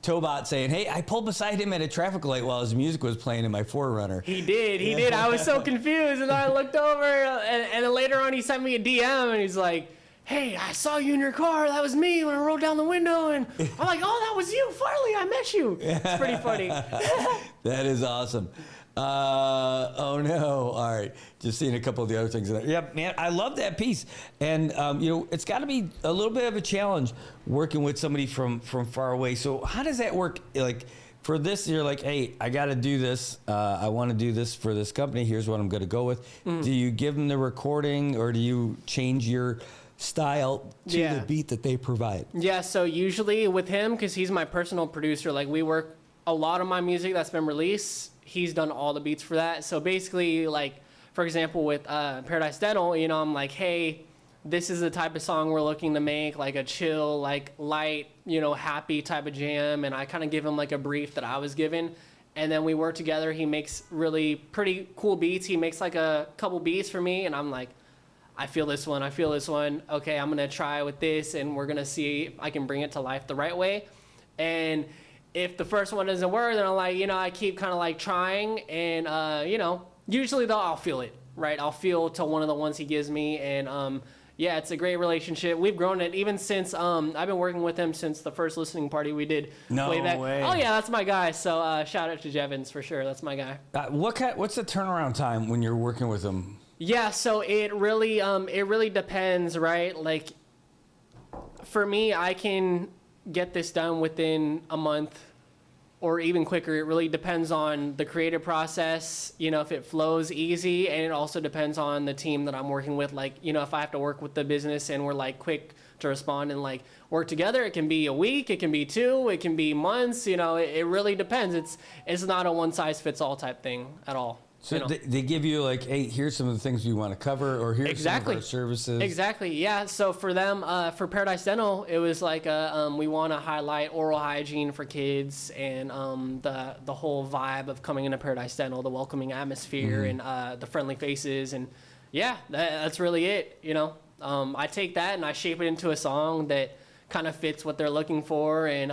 Tobot saying, hey, I pulled beside him at a traffic light while his music was playing in my 4Runner. He did. I was so confused. And I looked over and then later on he sent me a DM and he's like, hey, I saw you in your car. That was me when I rolled down the window. And I'm like, oh, that was you. Finally, I met you. It's pretty funny. That is awesome. Oh no! All right, just seeing a couple of the other things. Yeah, man, I love that piece, and it's got to be a little bit of a challenge working with somebody from far away. So how does that work? Like for this, you're like, hey, I got to do this. I want to do this for this company. Here's what I'm going to go with. Do you give them the recording, or do you change your style to the beat that they provide? Yeah, so usually with him, because he's my personal producer, like we work a lot of my music that's been released. He's done all the beats for that. So basically, like, for example, with Paradise Dental, I'm like, hey, this is the type of song we're looking to make, like a chill, like light, happy type of jam. And I kind of give him like a brief that I was given. And then we work together. He makes really pretty cool beats. He makes like a couple beats for me. And I'm like, I feel this one. Okay, I'm going to try with this. And we're going to see if I can bring it to life the right way. And if the first one doesn't work, then I'm like, I keep kind of like trying, and usually though I'll feel it, right? I'll feel to one of the ones he gives me, and yeah, it's a great relationship. We've grown it even since I've been working with him since the first listening party we did way back. Way. Oh yeah, that's my guy. So shout out to Jevons for sure. That's my guy. What's the turnaround time when you're working with him? Yeah, so it really depends, right? Like for me, I can get this done within a month or even quicker. It really depends on the creative process, if it flows easy, and it also depends on the team that I'm working with. Like, if I have to work with the business and we're like quick to respond and like work together, it can be a week, it can be 2, it can be months, it really depends. It's not a one size fits all type thing at all. So they give you like, hey, here's some of the things we want to cover, or here's some of our services. Exactly, yeah. So for them, for Paradise Dental, it was like we want to highlight oral hygiene for kids, and the whole vibe of coming into Paradise Dental, the welcoming atmosphere, and the friendly faces, and yeah, that's really it. I take that and I shape it into a song that kind of fits what they're looking for, and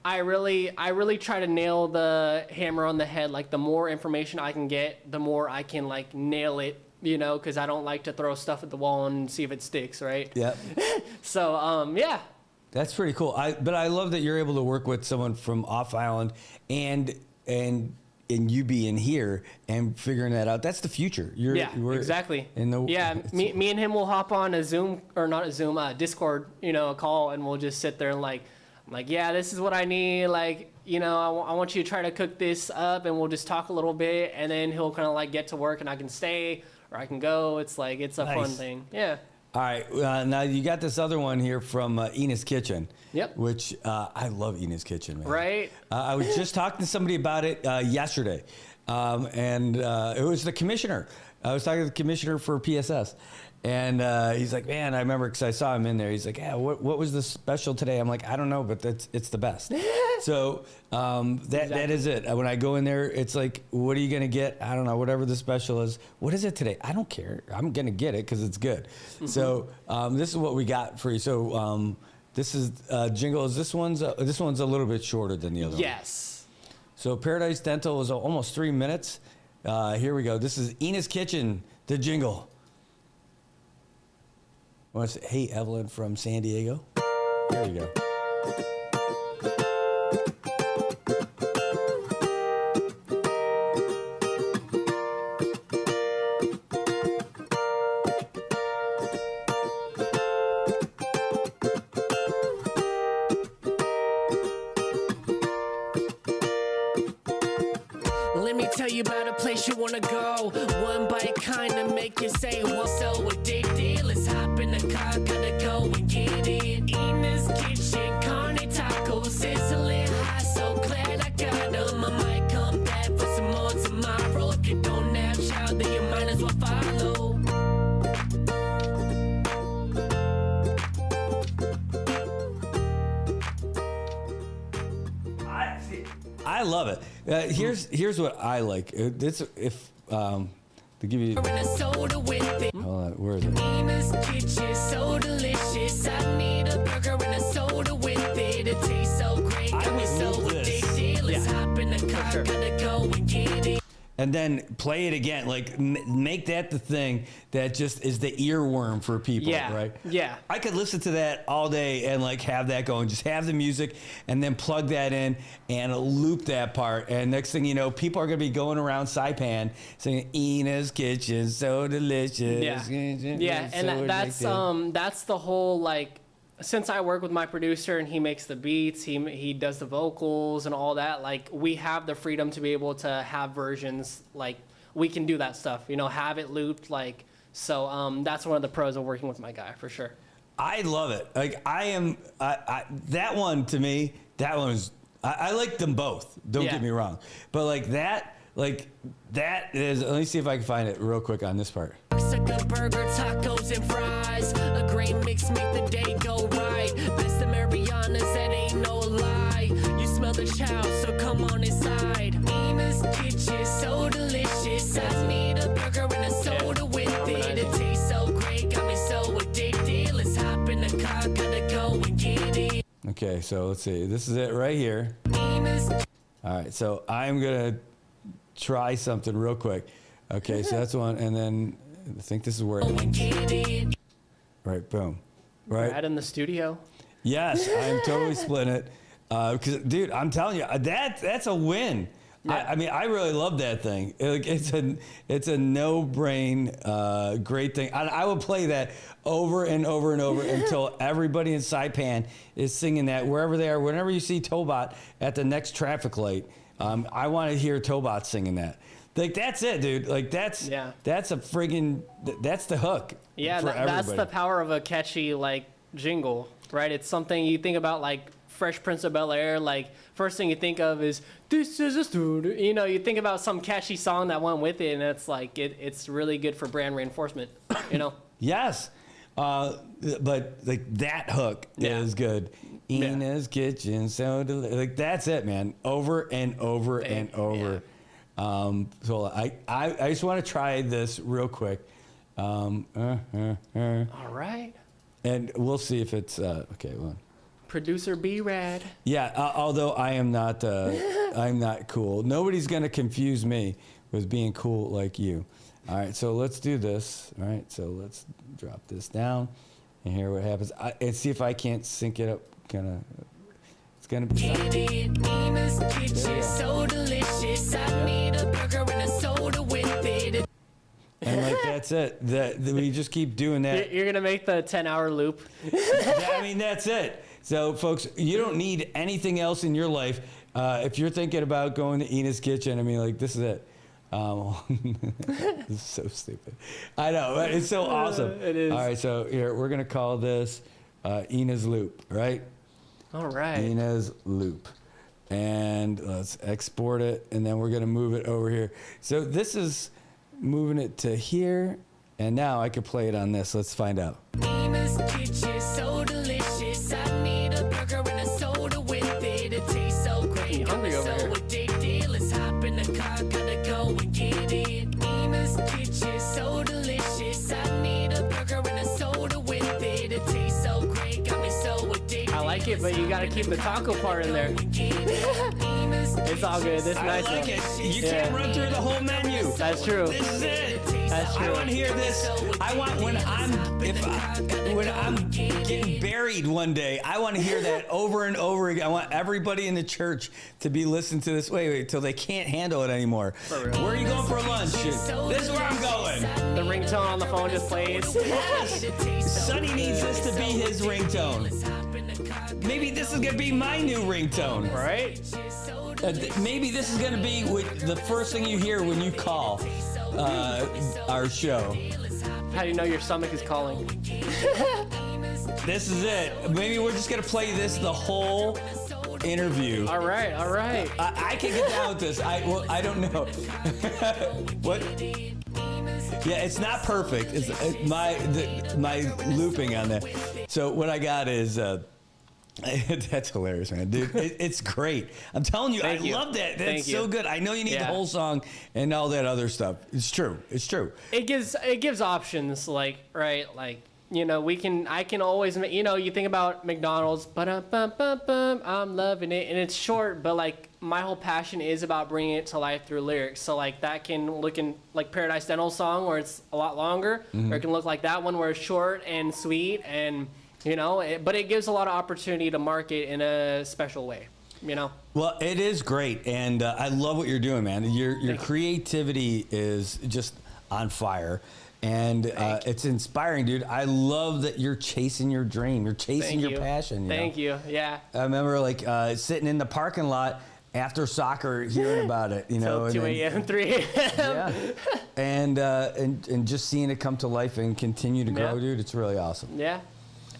I really try to nail the hammer on the head. Like the more information I can get, the more I can like nail it, because I don't like to throw stuff at the wall and see if it sticks, right? Yeah. So, yeah. That's pretty cool. But I love that you're able to work with someone from off island and you being here and figuring that out. That's the future. Exactly. Me and him will hop on a Zoom, or not a Zoom, Discord, a call, and we'll just sit there and like, yeah, this is what I need. Like, I want you to try to cook this up, and we'll just talk a little bit, and then he'll kind of like get to work, and I can stay or I can go. It's like, it's a fun thing. Yeah. All right. Now you got this other one here from Ina's Kitchen. Yep. Which I love Ina's Kitchen, man. Right. I was just talking to somebody about it yesterday, and it was the commissioner. I was talking to the commissioner for PSS. And he's like, man, I remember because I saw him in there. He's like, yeah, what was the special today? I'm like, I don't know, but it's the best. So that is it. When I go in there, it's like, what are you going to get? I don't know, whatever the special is. What is it today? I don't care. I'm going to get it because it's good. Mm-hmm. So this is what we got for you. So this is Jingle. This one's a little bit shorter than the other one. Yes. So Paradise Dental was almost 3 minutes. Here we go. This is Ina's Kitchen, the Jingle. I want to say, hey, Evelyn from San Diego. Here we go. Let me tell you about a place you wanna go. One bite kinda make you say, well, so addicted. Let's hop in the car, gotta go and get it. Ina's Kitchen, carne tacos, sizzling hot, so glad I got them. I might come back for some more tomorrow. If you don't have child, then you might as well follow. I love it. Here's what I like. This to give you. Hold on, where is it? Ina's Kitchen, so delicious. I need a burger and a soda with it. It tastes so great, got me so addicted. Let's hop in the car, gotta go and get it. and then play it again. Like make that the thing that just is the earworm for people, right? Yeah. I could listen to that all day and like have that going. Just have the music and then plug that in and loop that part. And next thing you know, people are going to be going around Saipan singing Ina's Kitchen, so delicious. Yeah, and that's the whole, like, since I work with my producer and he makes the beats, he does the vocals and all that, like, we have the freedom to be able to have versions, like, we can do that stuff, have it looped, like, so that's one of the pros of working with my guy, for sure. I love it. Like, that one, to me, I like them both, don't get me wrong, but that is, let me see if I can find it real quick on this part. Mexican burger, tacos, and fries. A great mix make the day go right. Best of Marianas, that ain't no lie. You smell the chow, so come on inside. Ina's Kitchen, so delicious. I need a burger and a soda with it. It tastes so great, got me so addicted. Let's hop in the car, gotta go and get it. Okay, so let's see. This is it right here. All right, so I'm going to try something real quick. Okay, so that's one, and then I think this is where it ends. Right, boom. Right. Right in the studio. Yes, I'm totally splitting it. Because, dude, I'm telling you, that's a win. Yeah. I mean, I really love that thing. It's a no-brain, great thing. I will play that over and over and over until everybody in Saipan is singing that wherever they are. Whenever you see Tobot at the next traffic light, I want to hear Tobot singing that. Like, that's it, dude. Like, that's a friggin', that's the hook. Yeah, that's the power of a catchy, like, jingle, right? It's something you think about, like, Fresh Prince of Bel-Air. Like, first thing you think of is, this is a student. You think about some catchy song that went with it, and it's like, it's really good for brand reinforcement, Yes. But, like, that hook is good. Ina's Kitchen, so like, that's it, man. Over and over and over. Yeah. So I just want to try this real quick. All right. And we'll see if it's okay. Well, Producer B-Rad. Yeah. Although I am not, I'm not cool. Nobody's gonna confuse me with being cool like you. All right. So let's do this. All right. So let's drop this down and hear what happens. And see if I can't sync it up. It's gonna be. Ina's Kitchen, so delicious. I need a burger and a soda with it. And like, that's it. We just keep doing that. You're gonna make the 10-hour loop. I mean, that's it. So, folks, you don't need anything else in your life. If you're thinking about going to Ina's Kitchen, I mean, like, this is it. This is so stupid. I know, but it's so awesome. It is. All right, so here, we're gonna call this Ina's Loop, right? All right. Ina's Loop. And let's export it, and then we're gonna move it over here. So this is moving it to here, and now I can play it on this. Let's find out. Ina's Kitchen, so delicious. I need a burger and a soda with it. It tastes so great, got me so addicted. Let's hop in the car, gotta go and get it. Ina's Kitchen, so delicious. I need a burger and a soda with it. It tastes so great, got me so addicted. I like it, but you gotta keep the taco part in there. It's all good. This nice. I like it. You can't run through the whole menu. That's true. This is it. That's true. I want to hear this. I want when I'm getting buried one day, I want to hear that over and over again. I want everybody in the church to be listening to this. Wait, till they can't handle it anymore. Where are you going for lunch? This is where I'm going. The ringtone on the phone just plays. Yes. Sonny needs this to be his ringtone. Maybe this is gonna be my new ringtone. Right? Maybe this is gonna be the first thing you hear when you call our show. How do you know your stomach is calling? This is it. Maybe we're just gonna play this the whole interview. All right. I can get down with this. I don't know. What? Yeah, it's not perfect. It's my looping on that. So what I got is that's hilarious, man, dude. It's great. I'm telling you, I love that. That's so good. I know you need the whole song and all that other stuff. It's true. It gives options, like I can always, you think about McDonald's, I'm loving it, and it's short, but like my whole passion is about bringing it to life through lyrics. So like that can look in like Paradise Dental song where it's a lot longer, or it can look like that one where it's short and sweet, and but it gives a lot of opportunity to market in a special way. Well, it is great, and I love what you're doing, man. Your creativity is just on fire, and it's inspiring, dude. I love that you're chasing your dream. You're chasing your passion. Thank you. Yeah. I remember like sitting in the parking lot after soccer, hearing about it. Till 2 a.m., 3 a.m. Yeah. And just seeing it come to life and continue to grow, dude. It's really awesome. Yeah.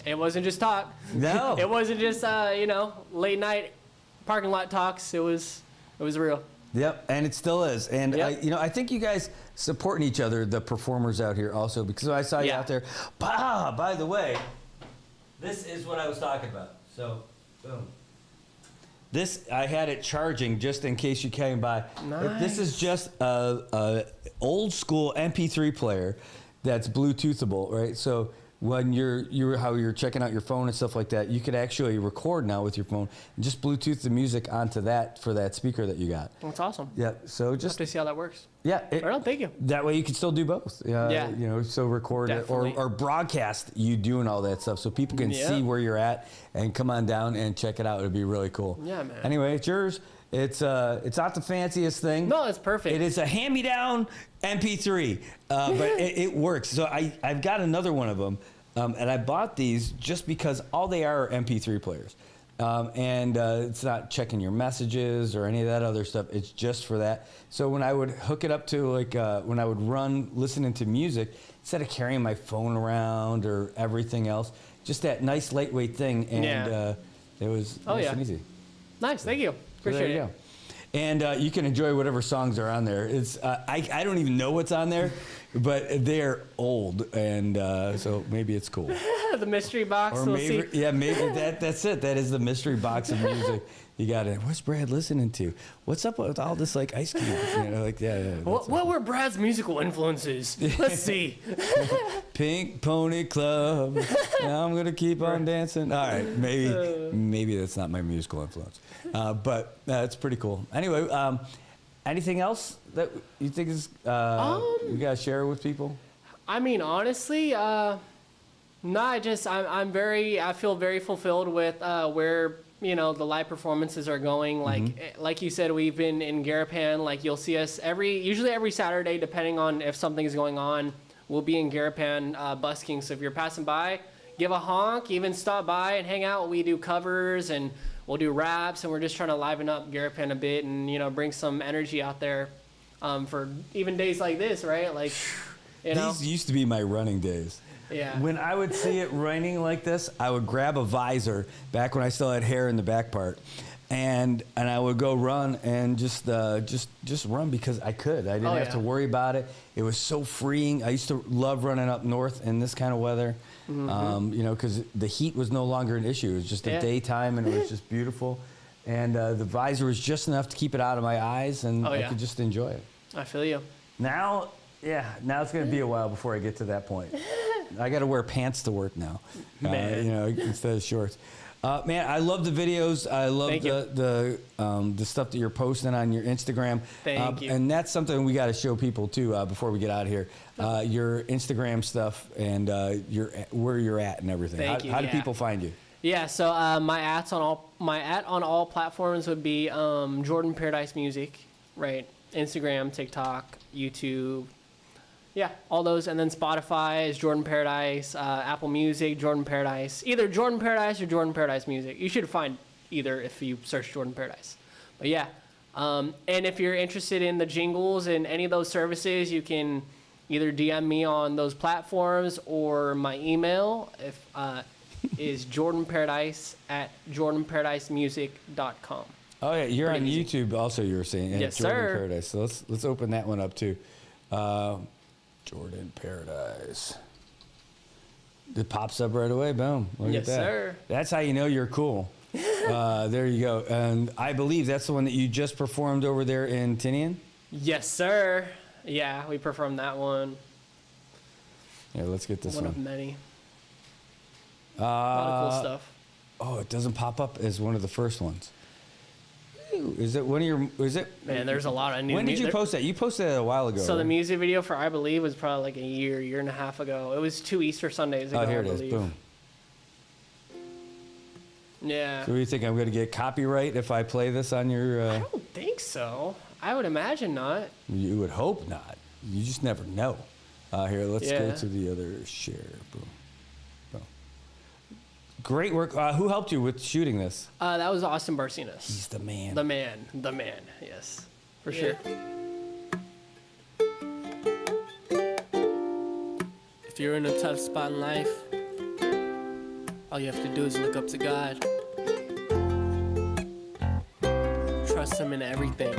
It wasn't just talk. No. It wasn't just late night parking lot talks. It was real. Yep, and it still is. And I think you guys supporting each other, the performers out here also, because I saw you out there. By the way, this is what I was talking about. So, boom. This, I had it charging just in case you came by. Nice. This is just a old school MP3 player that's Bluetoothable, right? So when you're checking out your phone and stuff like that, you could actually record now with your phone and just Bluetooth the music onto that for that speaker that you got. That's awesome. Yeah. So just have to see how that works. Yeah. Thank you. That way you can still do both. So record Definitely. it or broadcast you doing all that stuff so people can see where you're at and come on down and check it out. It'd be really cool. Yeah, man. Anyway, it's yours. It's not the fanciest thing. No, it's perfect. It is a hand-me-down MP3, but it works. So I've got another one of them, and I bought these just because all they are MP3 players. And it's not checking your messages or any of that other stuff. It's just for that. So when I would hook it up to when I would run listening to music, instead of carrying my phone around or everything else, just that nice lightweight thing, and it was nice and easy. Nice, thank you. Appreciate it. Go. And you can enjoy whatever songs are on there. It's I don't even know what's on there, but they're old, and so maybe it's cool. The mystery box. Or maybe that's it. That is the mystery box of music. You got it. What's Brad listening to? What's up with all this like Ice Cube? What were Brad's musical influences? Let's see. Pink Pony Club. Now I'm gonna keep on dancing. All right, maybe that's not my musical influence, but it's pretty cool. Anyway, anything else that you think is you gotta share with people? I mean, honestly, no. I feel very fulfilled with where the live performances are going. Like you said, we've been in Garapan. Like you'll see us usually every Saturday, depending on if something is going on. We'll be in Garapan busking. So if you're passing by, give a honk. Even stop by and hang out. We do covers and we'll do raps, and we're just trying to liven up Garapan a bit and bring some energy out there for even days like this, right? Like These used to be my running days. Yeah. When I would see it raining like this, I would grab a visor back when I still had hair in the back part, and I would go run and just run because I could. I didn't have to worry about it. It was so freeing. I used to love running up north in this kind of weather, because the heat was no longer an issue. It was just the daytime, and it was just beautiful. And the visor was just enough to keep it out of my eyes, and I could just enjoy it. I feel you. Now it's going to be a while before I get to that point. I got to wear pants to work now, instead of shorts. Man, I love the videos. I love the stuff that you're posting on your Instagram. Thank you. And that's something we got to show people too before we get out of here. Your Instagram stuff and where you're at and everything. How do people find you? Yeah, so my at on all platforms would be Jordan Paradise Music, right? Instagram, TikTok, YouTube. Yeah, all those. And then Spotify is Jordan Paradise, Apple Music, Jordan Paradise. Either Jordan Paradise or Jordan Paradise Music. You should find either if you search Jordan Paradise. But yeah, and if you're interested in the jingles and any of those services, you can either DM me on those platforms, or my email is jordanparadise@jordanparadisemusic.com. Oh yeah, you're on YouTube also. You were saying yes, Jordan sir. Paradise. So let's open that one up too. Jordan Paradise. It pops up right away. Boom. Look yes, at that. Sir. That's how you know you're cool. There you go. And I believe that's the one that you just performed over there in Tinian? Yes, sir. Yeah, we performed that one. Yeah, let's get this one. One of many. A lot of cool stuff. Oh, it doesn't pop up as one of the first ones. Ooh, is it one of your? Is it? Man, there's a lot of new. When did you post that? You posted it a while ago. So right? the music video for I Believe was probably like a year and a half ago. It was 2 Easter Sundays ago. Oh, here I it is. believe. Boom. Yeah. So what do you think? I'm going to get copyright if I play this on your... I don't think so. I would imagine not. You would hope not. You just never know. Here, let's go to the other share. Boom. Boom. Great work. Who helped you with shooting this? That was Austin Barcinas. He's the man. The man. Yes, for sure. If you're in a tough spot in life, all you have to do is look up to God. Trust Him in everything.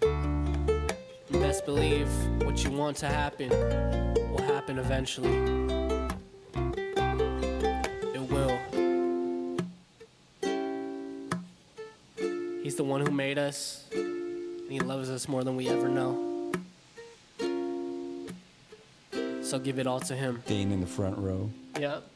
And best believe what you want to happen will happen eventually. It will. He's the one who made us, and He loves us more than we ever know. So give it all to Him. Dane in the front row. Yep.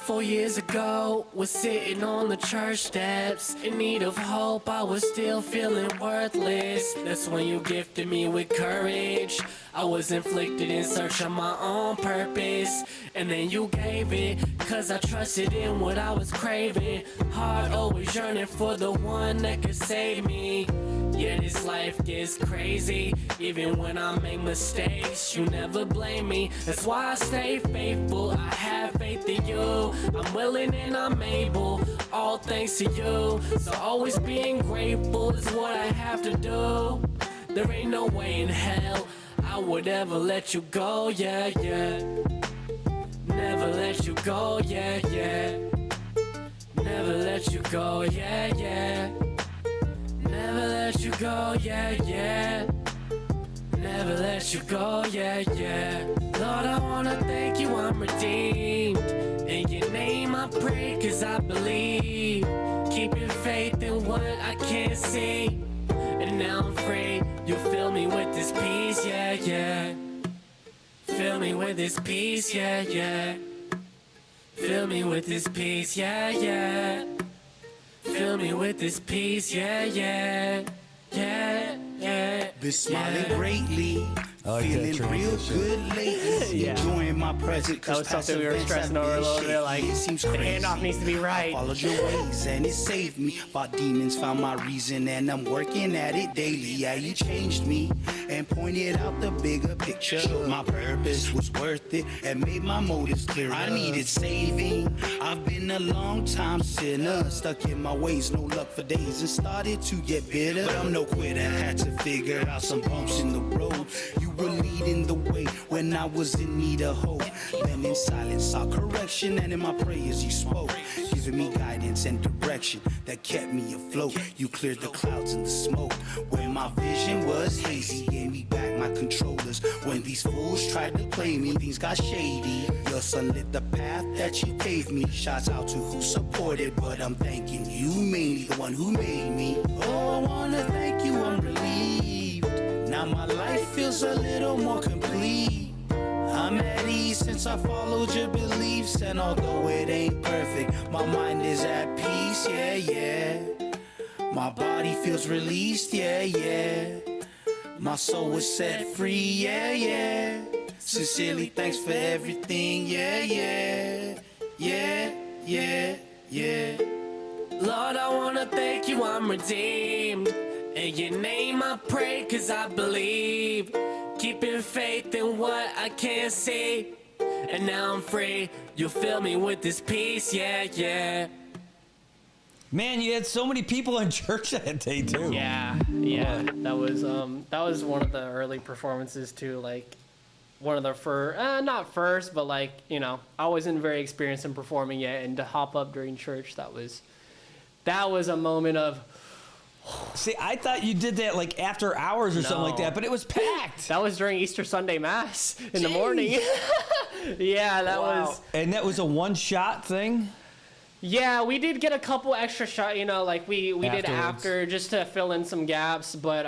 4 years ago, was sitting on the church steps, in need of hope. I was still feeling worthless. That's when you gifted me with courage. I was inflicted in search of my own purpose, and then you gave it, cause I trusted in what I was craving. Heart always yearning for the one that could save me. Yeah, this life gets crazy. Even when I make mistakes, you never blame me. That's why I stay faithful. I have faith in you. I'm willing and I'm able. All thanks to you. So always being grateful is what I have to do. There ain't no way in hell I would ever let you go, yeah. Never let you go, yeah. Never let you go, yeah. Never let you go, yeah. Never let you go, yeah. Lord, I wanna thank you, I'm redeemed. In your name I pray, cause I believe. Keeping faith in what I can't see. And now I'm free, you fill me with this peace, yeah. Fill me with this peace, yeah. Fill me with this peace, yeah. Fill me with this peace, yeah. Been smiling greatly, feeling real good lately. Enjoying my present. That was something we were stressing over a little bit. Like, the handoff needs to be right. I followed your ways and it saved me. Fought demons, found my reason, and I'm working at it daily. Yeah, you changed me and pointed out the bigger picture. My purpose was worth it and made my motives clear. I needed saving. I've been a long time sinner, stuck in my ways, no luck for days, and started to get bitter. But I'm no quitter, had to figure out some bumps in the road. You were leading the way when I was in need of hope. Then in silence saw correction, and in my prayers you spoke, giving me guidance and direction that kept me afloat. You cleared the clouds and the smoke when my vision was hazy. Gave me back my controllers when these fools tried to play me. Things got shady. Your son lit the path that you gave me. Shouts out to who supported, but I'm thanking you, mainly the one who made me. Oh, I wanna thank you, I'm relieved. Now my life feels a little more complete. I'm at ease since I followed your beliefs, and although it ain't perfect, my mind is at peace, yeah. My body feels released, yeah. My soul was set free, yeah. Sincerely, thanks for everything, yeah. Lord, I wanna thank you, I'm redeemed. In your name I pray, cause I believe. Keeping faith in what I can't see. And now I'm free, you fill me with this peace, yeah. Man, you had so many people in church that day too. Yeah. That was one of the early performances too. Like one of the not first, but like, you know, I wasn't very experienced in performing yet, and to hop up during church, that was a moment of. See, I thought you did that like after hours or something like that, but it was packed. That was during Easter Sunday Mass in the morning. Yeah, that was. And that was a one-shot thing? Yeah, we did get a couple extra shots, you know, like we did Afterwards. after just to fill in some gaps, but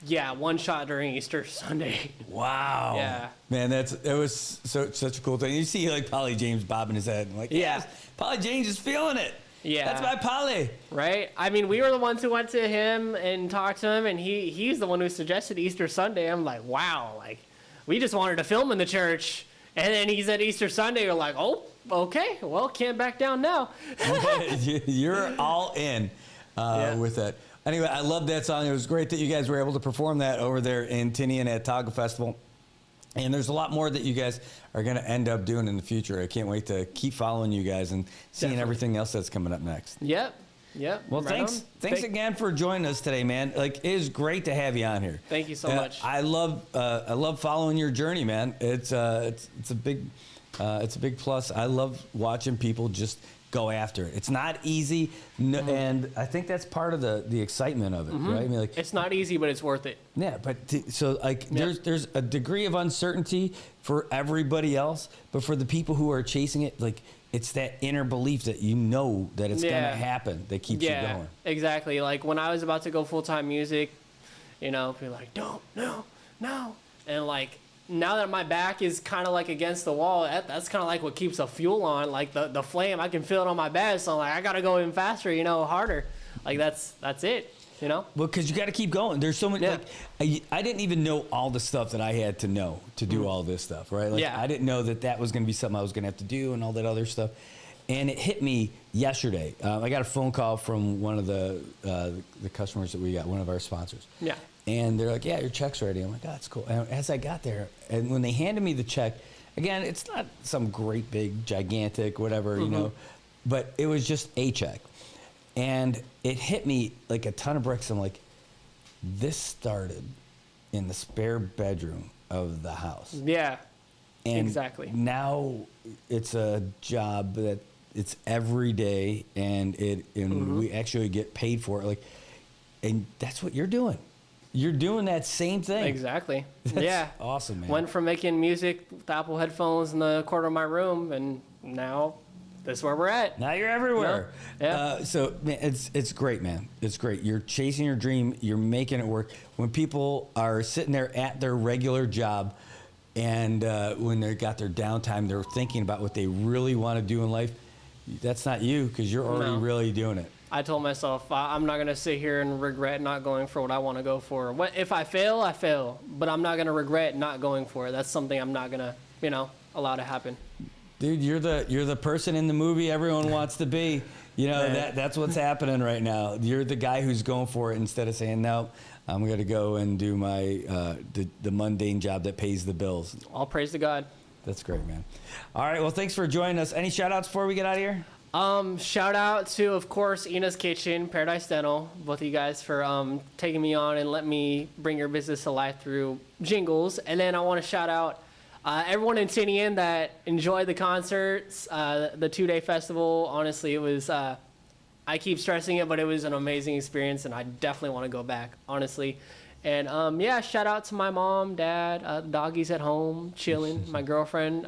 Yeah, one shot during Easter Sunday. Wow. Yeah. Man, it was such a cool thing. You see like Polly James bobbing his head. I'm like, yes, Polly James is feeling it. Yeah. That's my Polly. Right? I mean, we were the ones who went to him and talked to him, and he's the one who suggested Easter Sunday. I'm like, wow, like, we just wanted to film in the church. And then he said Easter Sunday. You're like, oh, okay, well, can't back down now. You're all in with that. Anyway, I love that song. It was great that you guys were able to perform that over there in Tinian at Taga Festival. And there's a lot more that you guys are going to end up doing in the future. I can't wait to keep following you guys and seeing everything else that's coming up next. Yep. Well, right thanks again for joining us today, man. Like, it is great to have you on here. Thank you so much. I love following your journey, man. It's a big plus. I love watching people just go after it. It's not easy, and I think that's part of the excitement of it, right? I mean, like, it's not easy, but it's worth it. Yeah, but there's a degree of uncertainty for everybody else, but for the people who are chasing it, like, it's that inner belief that you know that it's gonna happen that keeps you going. Exactly. Like when I was about to go full-time music, you know, be like, no, and like now that my back is kind of like against the wall, that's kind of like what keeps the fuel on, like the flame. I can feel it on my back, so I'm like, I gotta go even faster, you know, harder. Like that's it. You know? Well, because you got to keep going. There's so many. Like, I didn't even know all the stuff that I had to know to do all this stuff, right? Like, I didn't know that was going to be something I was going to have to do and all that other stuff. And it hit me yesterday. I got a phone call from one of the customers that we got, one of our sponsors. Yeah. And they're like, yeah, your check's ready. I'm like, oh, that's cool. And as I got there, and when they handed me the check, again, it's not some great big, gigantic, whatever, you know, but it was just a check. And it hit me like a ton of bricks. I'm like, this started in the spare bedroom of the house. Yeah, and exactly. Now it's a job that it's every day, and we actually get paid for it. Like, and that's what you're doing. You're doing that same thing. Exactly. That's awesome, man. Went from making music with Apple headphones in the corner of my room, and now that's where we're at. Now you're everywhere. Yeah. So man, it's great, man. It's great. You're chasing your dream. You're making it work. When people are sitting there at their regular job, and when they got their downtime, they're thinking about what they really want to do in life. That's not you, because you're already really doing it. I told myself I'm not gonna sit here and regret not going for what I want to go for. If I fail, I fail, but I'm not gonna regret not going for it. That's something I'm not gonna, allow to happen. Dude, you're the person in the movie everyone wants to be. You know, that's what's happening right now. You're the guy who's going for it instead of saying, no, I'm going to go and do my the mundane job that pays the bills. All praise to God. That's great, man. All right, well, thanks for joining us. Any shout-outs before we get out of here? Shout out to, of course, Ina's Kitchen, Paradise Dental, both of you guys for taking me on and letting me bring your business to life through jingles. And then I want to shout out everyone in Tinian that enjoyed the concerts, the 2-day festival. Honestly, it was, I keep stressing it, but it was an amazing experience, and I definitely want to go back, honestly. And shout out to my mom, dad, doggies at home, chilling, my girlfriend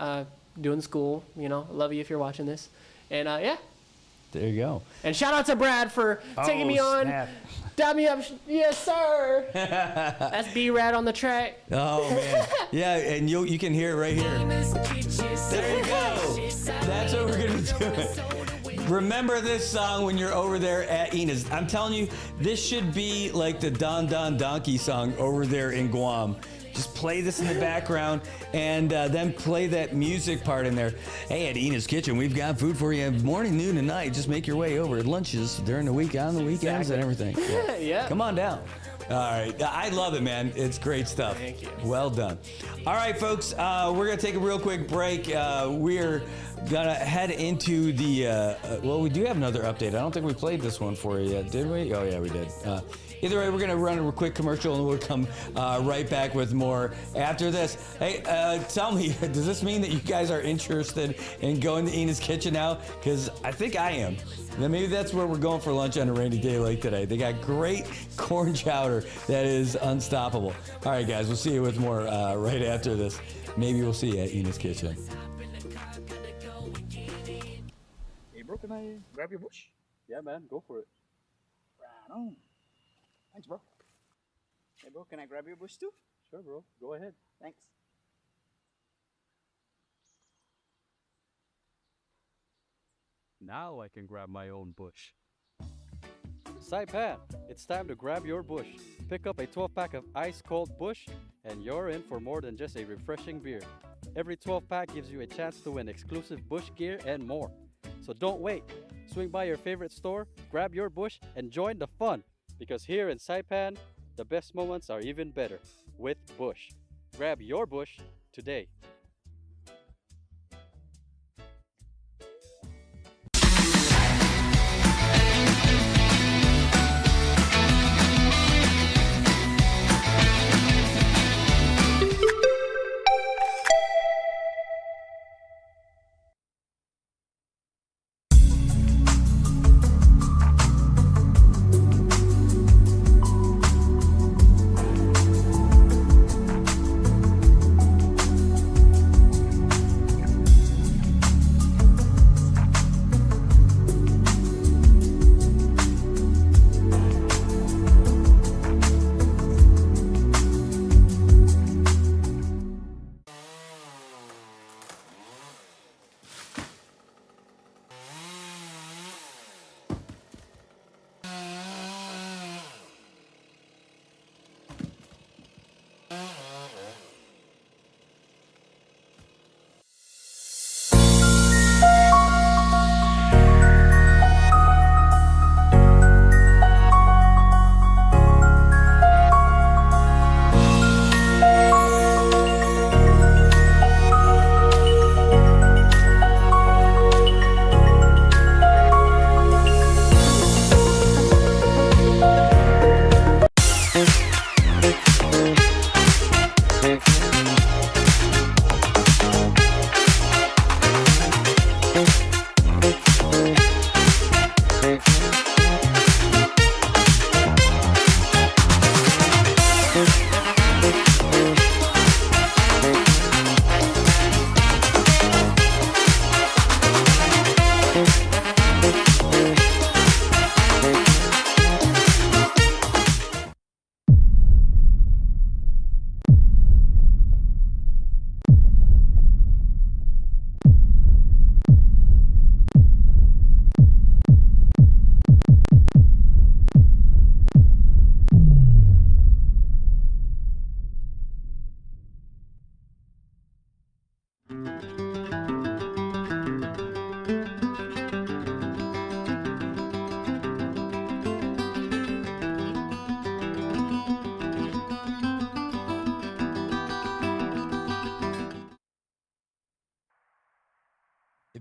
doing school. Love you if you're watching this. And there you go. And shout out to Brad for taking me on. Snap. Dab me up. Yes, sir. That's B-Rad on the track. Oh, man. Yeah, and you can hear it right here. There you go. That's what we're going to do. Remember this song when you're over there at Ina's. I'm telling you, this should be like the Don Don Donkey song over there in Guam. Just play this in the background and then play that music part in there. Hey, at Ina's Kitchen, we've got food for you morning, noon, and night. Just make your way over at lunches during the week, on the weekends, and everything. Yeah. Come on down. All right. I love it, man. It's great stuff. Thank you. Well done. All right, folks. We're going to take a real quick break. We're going to head into the... we do have another update. I don't think we played this one for you yet, did we? Oh, yeah, we did. Either way, we're going to run a quick commercial, and we'll come right back with more after this. Hey, tell me, does this mean that you guys are interested in going to Ina's Kitchen now? Because I think I am. Then maybe that's where we're going for lunch on a rainy day like today. They got great corn chowder that is unstoppable. All right, guys, we'll see you with more right after this. Maybe we'll see you at Ina's Kitchen. Hey, bro, can I grab your bush? Yeah, man, go for it. Right on. Thanks, bro. Hey, bro, can I grab your bush too? Sure, bro. Go ahead. Thanks. Now I can grab my own bush. Saipan, it's time to grab your bush. Pick up a 12-pack of ice-cold Bush, and you're in for more than just a refreshing beer. Every 12-pack gives you a chance to win exclusive Bush gear and more. So don't wait. Swing by your favorite store, grab your Bush, and join the fun. Because here in Saipan, the best moments are even better with Bush. Grab your Bush today.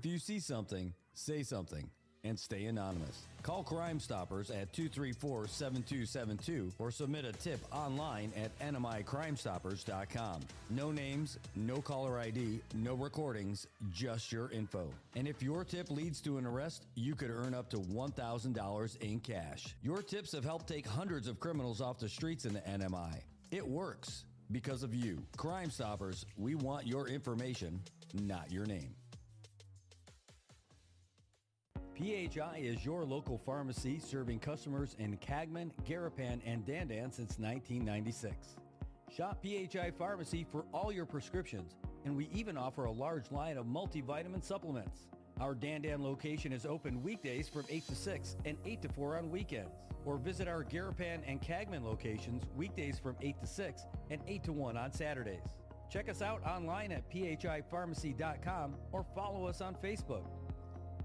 If you see something, say something, and stay anonymous. Call Crime Stoppers at 234-7272 or submit a tip online at nmicrimestoppers.com. No names, no caller ID, no recordings, just your info. And if your tip leads to an arrest, you could earn up to $1,000 in cash. Your tips have helped take hundreds of criminals off the streets in the NMI. It works because of you. Crime Stoppers, we want your information, not your name. PHI is your local pharmacy serving customers in Cagman, Garapan, and Dandan since 1996. Shop PHI Pharmacy for all your prescriptions, and we even offer a large line of multivitamin supplements. Our Dandan location is open weekdays from 8 to 6 and 8 to 4 on weekends. Or visit our Garapan and Cagman locations weekdays from 8 to 6 and 8 to 1 on Saturdays. Check us out online at phipharmacy.com or follow us on Facebook.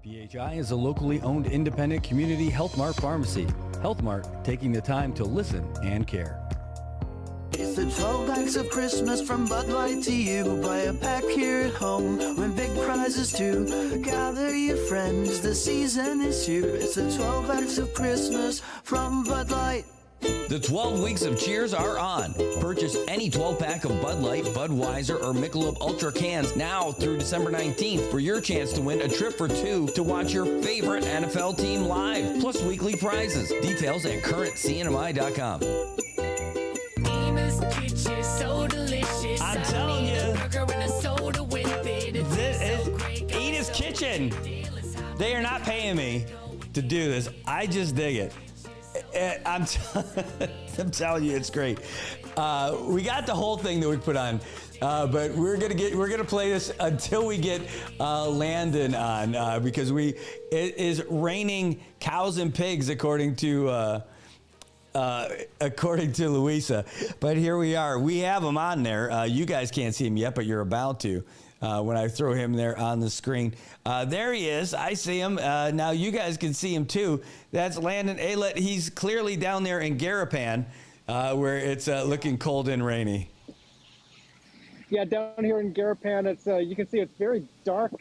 PHI is a locally owned independent community Health Mart pharmacy. Health Mart, taking the time to listen and care. It's the 12 nights of Christmas from Bud Light to you. Buy a pack here at home, win big prizes too. Gather your friends, the season is here. It's the 12 nights of Christmas from Bud Light. The 12 weeks of cheers are on. Purchase any 12-pack of Bud Light, Budweiser, or Michelob Ultra cans now through December 19th for your chance to win a trip for two to watch your favorite NFL team live, plus weekly prizes. Details at currentcnmi.com. Ina's Kitchen, so delicious. I'm telling you, Burger and a soda with it. this is Ina's Kitchen. They are not paying me to do this. I just dig it. I'm telling you, it's great. We got the whole thing that we put on, but we're gonna play this until we get Landon on because it is raining cows and pigs according to Louisa. But here we are. We have him on there. You guys can't see him yet, but you're about to. When I throw him there on the screen. There he is. I see him. Now you guys can see him too. That's Landon Aylett. He's clearly down there in Garapan where it's looking cold and rainy. Yeah, down here in Garapan, it's you can see it's very dark.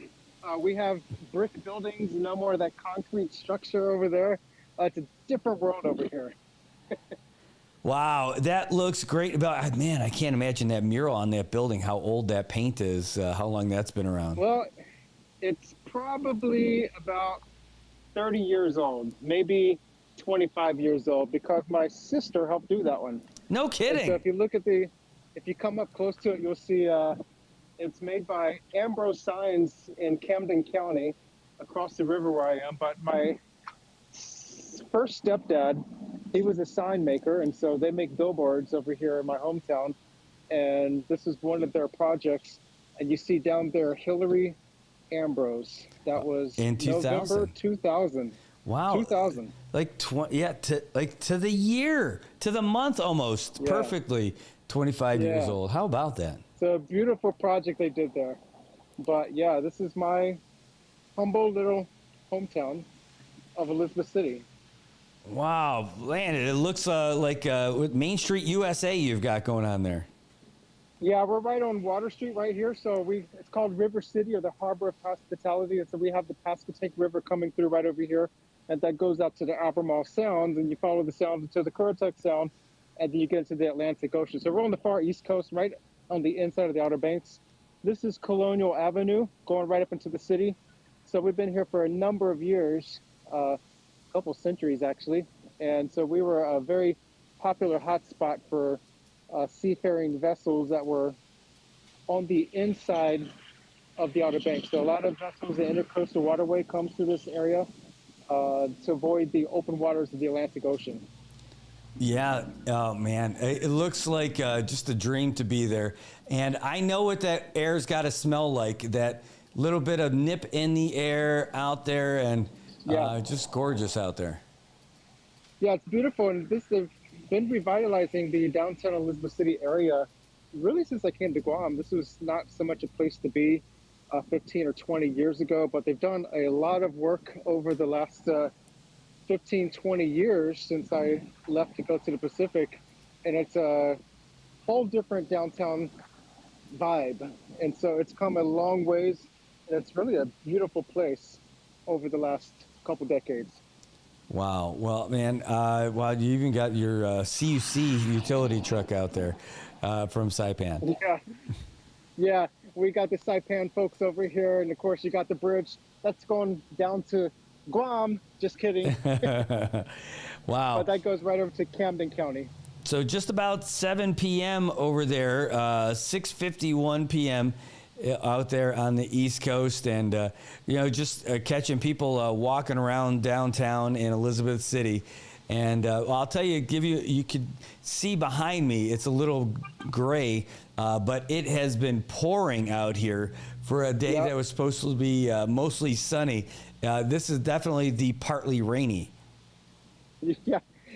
We have brick buildings, no more of that concrete structure over there. It's a different world over here. Wow, that looks great. Man, I can't imagine that mural on that building, how old that paint is, how long that's been around. Well, it's probably about 30 years old, maybe 25 years old, because my sister helped do that one. No kidding. And so if you look at if you come up close to it, you'll see it's made by Ambrose Signs in Camden County, across the river where I am. But my first stepdad, he was a sign maker, and so they make billboards over here in my hometown. And this is one of their projects. And you see down there Hillary Ambrose. That was in 2000. November 2000. Wow. 2000. To the year, to the month almost, perfectly. 25 years old. How about that? It's a beautiful project they did there. But yeah, this is my humble little hometown of Elizabeth City. Wow, Landon, it looks like Main Street USA you've got going on there. Yeah, we're right on Water Street right here. So it's called River City, or the Harbor of Hospitality. And so we have the Pasquotank River coming through right over here. And that goes out to the Albemarle Sounds, and you follow the sounds into the Currituck Sound, and then you get into the Atlantic Ocean. So we're on the far east coast, right on the inside of the Outer Banks. This is Colonial Avenue, going right up into the city. So we've been here for a number of years, a couple centuries actually. And so we were a very popular hotspot for seafaring vessels that were on the inside of the Outer Banks. So a lot of vessels, the Intercoastal Waterway comes through this area to avoid the open waters of the Atlantic Ocean. Yeah, oh man, it looks like just a dream to be there. And I know what that air's got to smell like, that little bit of nip in the air out there, and just gorgeous out there. Yeah, it's beautiful, and they've been revitalizing the downtown Elizabeth City area really since I came to Guam. This was not so much a place to be 15 or 20 years ago, but they've done a lot of work over the last 15, 20 years since I left to go to the Pacific, and it's a whole different downtown vibe. And so it's come a long ways, and it's really a beautiful place over the last couple decades. Wow. Well, man, you even got your CUC utility truck out there from Saipan. Yeah, we got the Saipan folks over here, and of course you got the bridge that's going down to Guam. Just kidding. Wow. But that goes right over to Camden County. So just about 7 p.m. over there, 6:51 p.m. out there on the East Coast, and just catching people walking around downtown in Elizabeth City. And I'll tell you, you could see behind me, it's a little gray, but it has been pouring out here for a day that was supposed to be mostly sunny. This is definitely the partly rainy.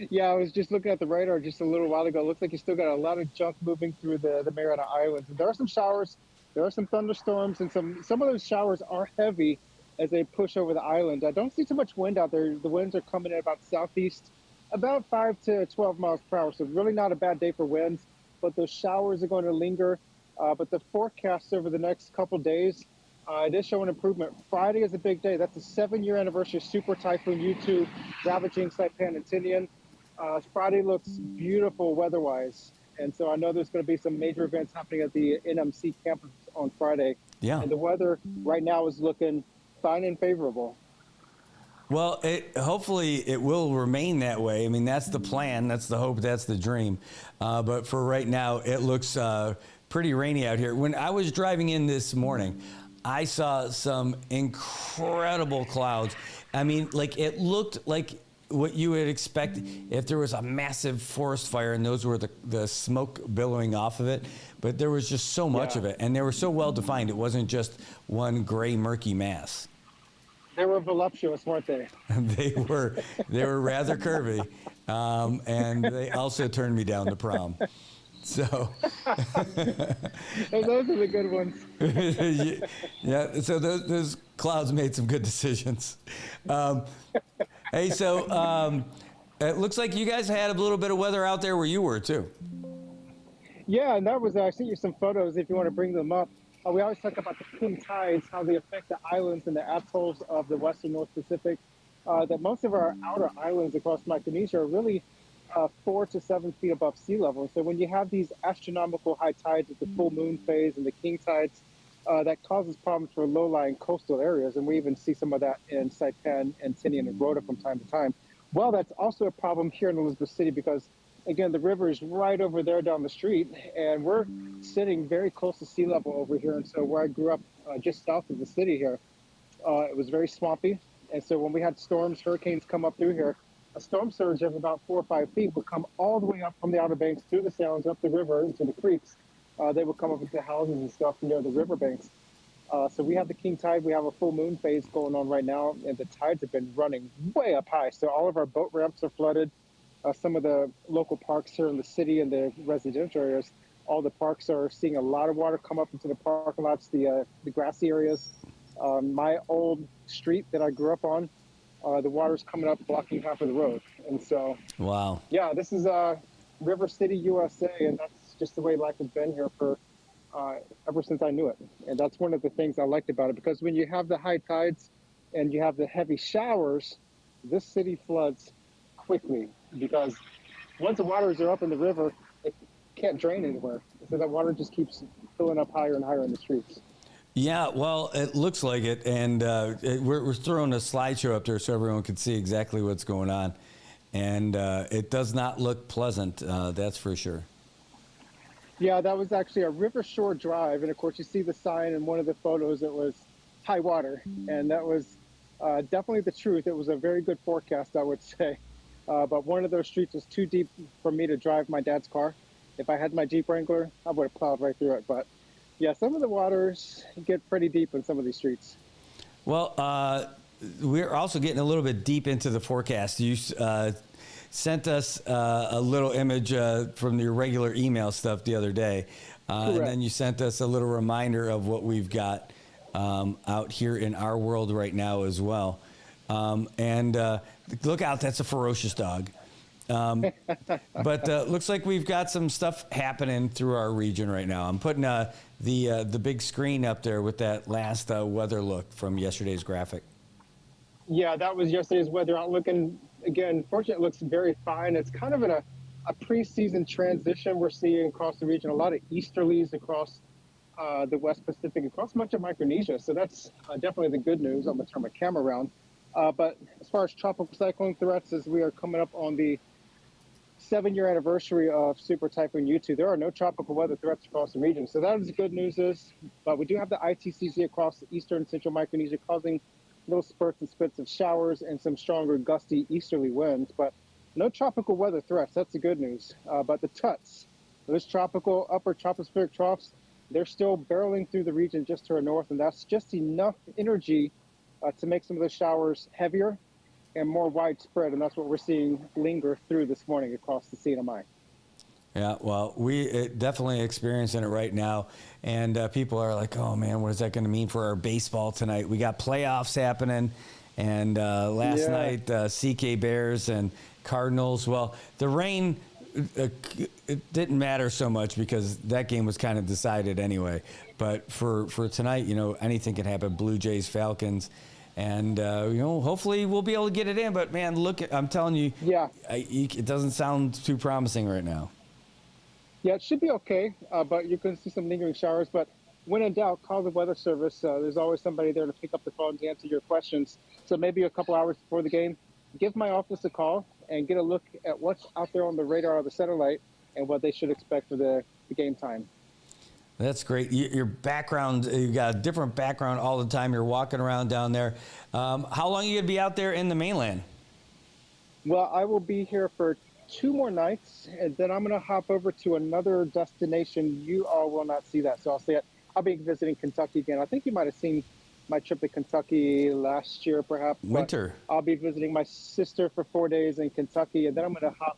Yeah, I was just looking at the radar just a little while ago. It looks like you still got a lot of junk moving through the Mariana Islands. And there are some showers, there are some thunderstorms, and some of those showers are heavy as they push over the island. I don't see too much wind out there. The winds are coming in about southeast, about 5 to 12 miles per hour. So really not a bad day for winds, but those showers are going to linger. But the forecast over the next couple days, it is showing improvement. Friday is a big day. That's the 7-year anniversary of Super Typhoon U2 ravaging Saipan and Tinian. Friday looks beautiful weather-wise. And so I know there's going to be some major events happening at the NMC campus on Friday. Yeah. And the weather right now is looking fine and favorable. Well, hopefully it will remain that way. I mean, that's the plan, that's the hope, that's the dream. But for right now, it looks pretty rainy out here. When I was driving in this morning, I saw some incredible clouds. I mean, like it looked like what you would expect if there was a massive forest fire and those were the smoke billowing off of it. But there was just so much of it, and they were so well defined. It wasn't just one gray, murky mass. They were voluptuous, weren't they? They were rather curvy, and they also turned me down to prom. So those are the good ones. Yeah. So those clouds made some good decisions. Hey, so it looks like you guys had a little bit of weather out there where you were too. Yeah, and that was, I sent you some photos if you want to bring them up. We always talk about the king tides, how they affect the islands and the atolls of the western North Pacific. That most of our outer islands across Micronesia are really 4 to 7 feet above sea level. So when you have these astronomical high tides at the full moon phase and the king tides, that causes problems for low-lying coastal areas. And we even see some of that in Saipan and Tinian and Rota from time to time. Well, that's also a problem here in Elizabeth City because, again, the river is right over there down the street, and we're sitting very close to sea level over here. And so where I grew up, just south of the city here, it was very swampy. And so when we had storms, hurricanes come up through here, a storm surge of about 4 or 5 feet would come all the way up from the Outer Banks through the sounds, up the river into the creeks. They would come up into houses and stuff near the riverbanks. So we have the king tide. We have a full moon phase going on right now, and the tides have been running way up high. So all of our boat ramps are flooded. Some of the local parks here in the city and the residential areas, all the parks are seeing a lot of water come up into the parking lots, the grassy areas. My old street that I grew up on, the water's coming up, blocking half of the road. And so, wow. Yeah, this is River City, USA, and that's just the way life has been here for ever since I knew it. And that's one of the things I liked about it, because when you have the high tides and you have the heavy showers, this city floods quickly, because once the waters are up in the river, it can't drain anywhere. So that water just keeps filling up higher and higher in the streets. Yeah, well, it looks like it, and we're throwing a slideshow up there so everyone can see exactly what's going on. And it does not look pleasant, that's for sure. Yeah, that was actually a River Shore Drive, and of course you see the sign in one of the photos. It was high water, and that was definitely the truth. It was a very good forecast, I would say. But one of those streets was too deep for me to drive my dad's car. If I had my Jeep Wrangler, I would have plowed right through it. But yeah, some of the waters get pretty deep in some of these streets. Well, we're also getting a little bit deep into the forecast. You sent us a little image from your regular email stuff the other day. And then you sent us a little reminder of what we've got out here in our world right now as well. And look out, that's a ferocious dog. But looks like we've got some stuff happening through our region right now. I'm putting the big screen up there with that last weather look from yesterday's graphic. Yeah, that was yesterday's weather outlook. And again, fortunately, it looks very fine. It's kind of in a preseason transition we're seeing across the region. A lot of easterlies across the West Pacific, across much of Micronesia. So that's definitely the good news. I'm going to turn my camera around. But as far as tropical cyclone threats, as we are coming up on the 7-year anniversary of Super Typhoon Yutu, there are no tropical weather threats across the region. So that is the good news. But we do have the ITCZ across the eastern central Micronesia causing little spurts and spits of showers and some stronger gusty easterly winds. But no tropical weather threats. That's the good news. But the TUTS, those tropical upper tropospheric troughs, they're still barreling through the region just to our north. And that's just enough energy to make some of those showers heavier and more widespread, and that's what we're seeing linger through this morning across the CNMI. Yeah, well, we're definitely experiencing it right now, and people are like, oh man, what is that going to mean for our baseball tonight? We got playoffs happening, and last night, CK Bears and Cardinals. Well, the rain, it didn't matter so much because that game was kind of decided anyway, but for tonight, anything can happen. Blue Jays, Falcons. And, hopefully we'll be able to get it in. But, man, I'm telling you, it doesn't sound too promising right now. Yeah, it should be okay, but you can see some lingering showers. But when in doubt, call the Weather Service. There's always somebody there to pick up the phone to answer your questions. So maybe a couple hours before the game, give my office a call and get a look at what's out there on the radar of the satellite and what they should expect for the game time. That's great. Your background, you got a different background all the time. You're walking around down there. How long are you going to be out there in the mainland? Well, I will be here for 2 more nights, and then I'm going to hop over to another destination. You all will not see that, so I'll say it. I'll be visiting Kentucky again. I think you might have seen my trip to Kentucky last year, perhaps. but Winter. I'll be visiting my sister for 4 days in Kentucky, and then I'm going to hop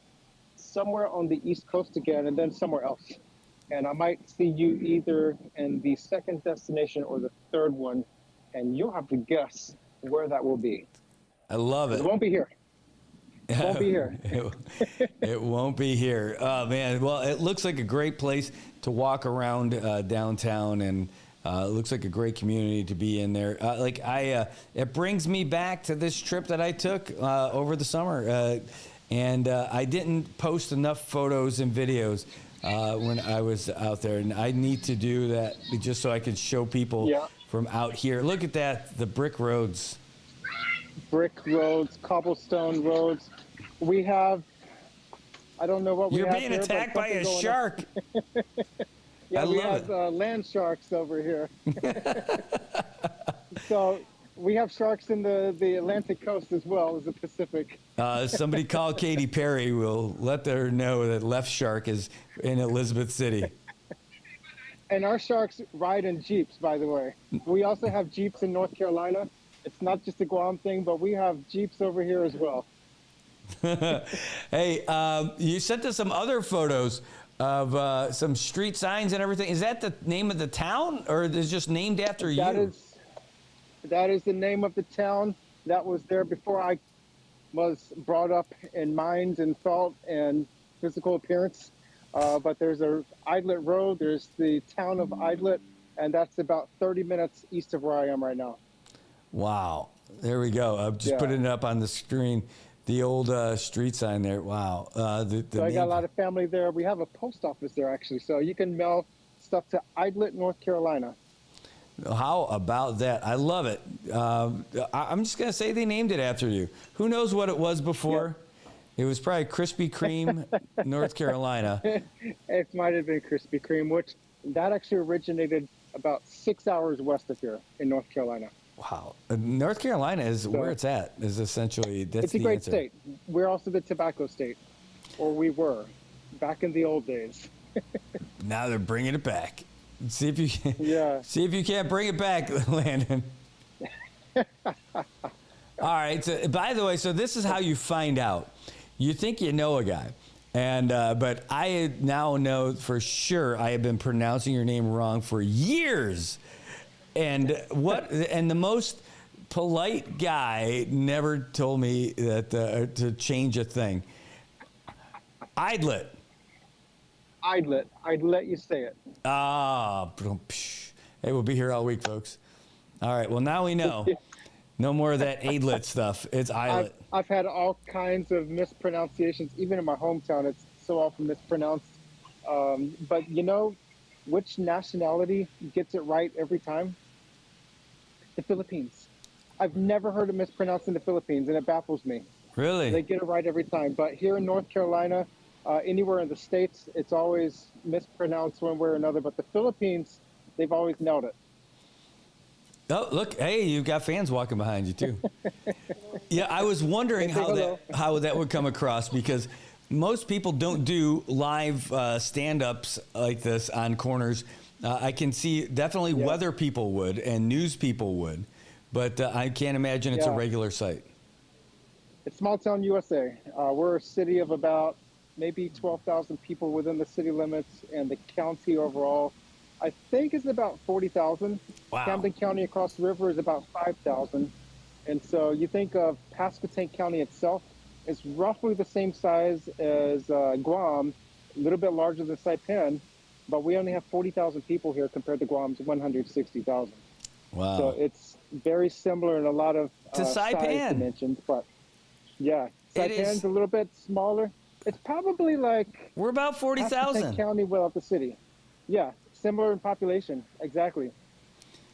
somewhere on the East Coast again, and then somewhere else. And I might see you either in the second destination or the third one, and you'll have to guess where that will be. I love it. It won't be here. It won't be here. It won't be here. Oh, man. Well, it looks like a great place to walk around downtown, and it looks like a great community to be in there. It brings me back to this trip that I took over the summer, and I didn't post enough photos and videos when I was out there, and I need to do that just so I can show people from out here. Look at that, the brick roads. Brick roads, cobblestone roads. We have, I don't know what we You're have being here, attacked by a something going shark. Yeah, I we love have land sharks over here. So we have sharks in the Atlantic coast as well as the Pacific. Somebody call Katy Perry. We'll let her know that Left Shark is in Elizabeth City. And our sharks ride in Jeeps, by the way. We also have Jeeps in North Carolina. It's not just a Guam thing, but we have Jeeps over here as well. Hey, you sent us some other photos of some street signs and everything. Is that the name of the town, or is it just named after you? That is the name of the town. That was there before I was brought up in mind and thought and physical appearance. But there's a Idlet Road. There's the town of Idlet, and that's about 30 minutes east of where I am right now. Wow. There we go. I'm just putting it up on the screen. The old street sign there. Wow. So I got a lot of family there. We have a post office there, actually. So you can mail stuff to Idlet, North Carolina. How about that? I love it. I'm just going to say they named it after you. Who knows what it was before? It was probably Krispy Kreme, North Carolina. It might have been Krispy Kreme, which that actually originated about 6 hours west of here in North Carolina. Wow. North Carolina is where it's at, is essentially, that's it's a great answer. state. We're also the tobacco state, or we were, back in the old days. Now they're bringing it back. See if you see if you can't bring it back, Landon. All right. So, by the way, so this is how you find out. You think you know a guy, and but I now know for sure I have been pronouncing your name wrong for years. And the most polite guy never told me that to change a thing. Idlet. Idlet. I'd let you say it. Ah, hey, we'll be here all week, folks. All right. Well, now we know. No more of that Idlet stuff. It's Idlet. I've had all kinds of mispronunciations, even in my hometown. It's so often mispronounced. But you know, which nationality gets it right every time? The Philippines. I've never heard it mispronounced in the Philippines, and it baffles me. Really? They get it right every time. But here in North Carolina, anywhere in the States, it's always mispronounced one way or another. But the Philippines, they've always nailed it. Oh, look. Hey, you've got fans walking behind you, too. Yeah, I was wondering how that would come across, because most people don't do live stand-ups like this on corners. I can see definitely weather people would and news people would, but I can't imagine it's a regular site. It's small town USA. We're a city of about maybe 12,000 people within the city limits, and the county overall, I think, is about 40,000. Wow. Camden County across the river is about 5,000. And so you think of Pasquotank County itself, it's roughly the same size as Guam, a little bit larger than Saipan, but we only have 40,000 people here compared to Guam's 160,000. Wow. So it's very similar in a lot of size Saipan dimensions, but yeah, Saipan's a little bit smaller. It's probably like we're about 40,000 county without the city. Yeah, similar in population, exactly.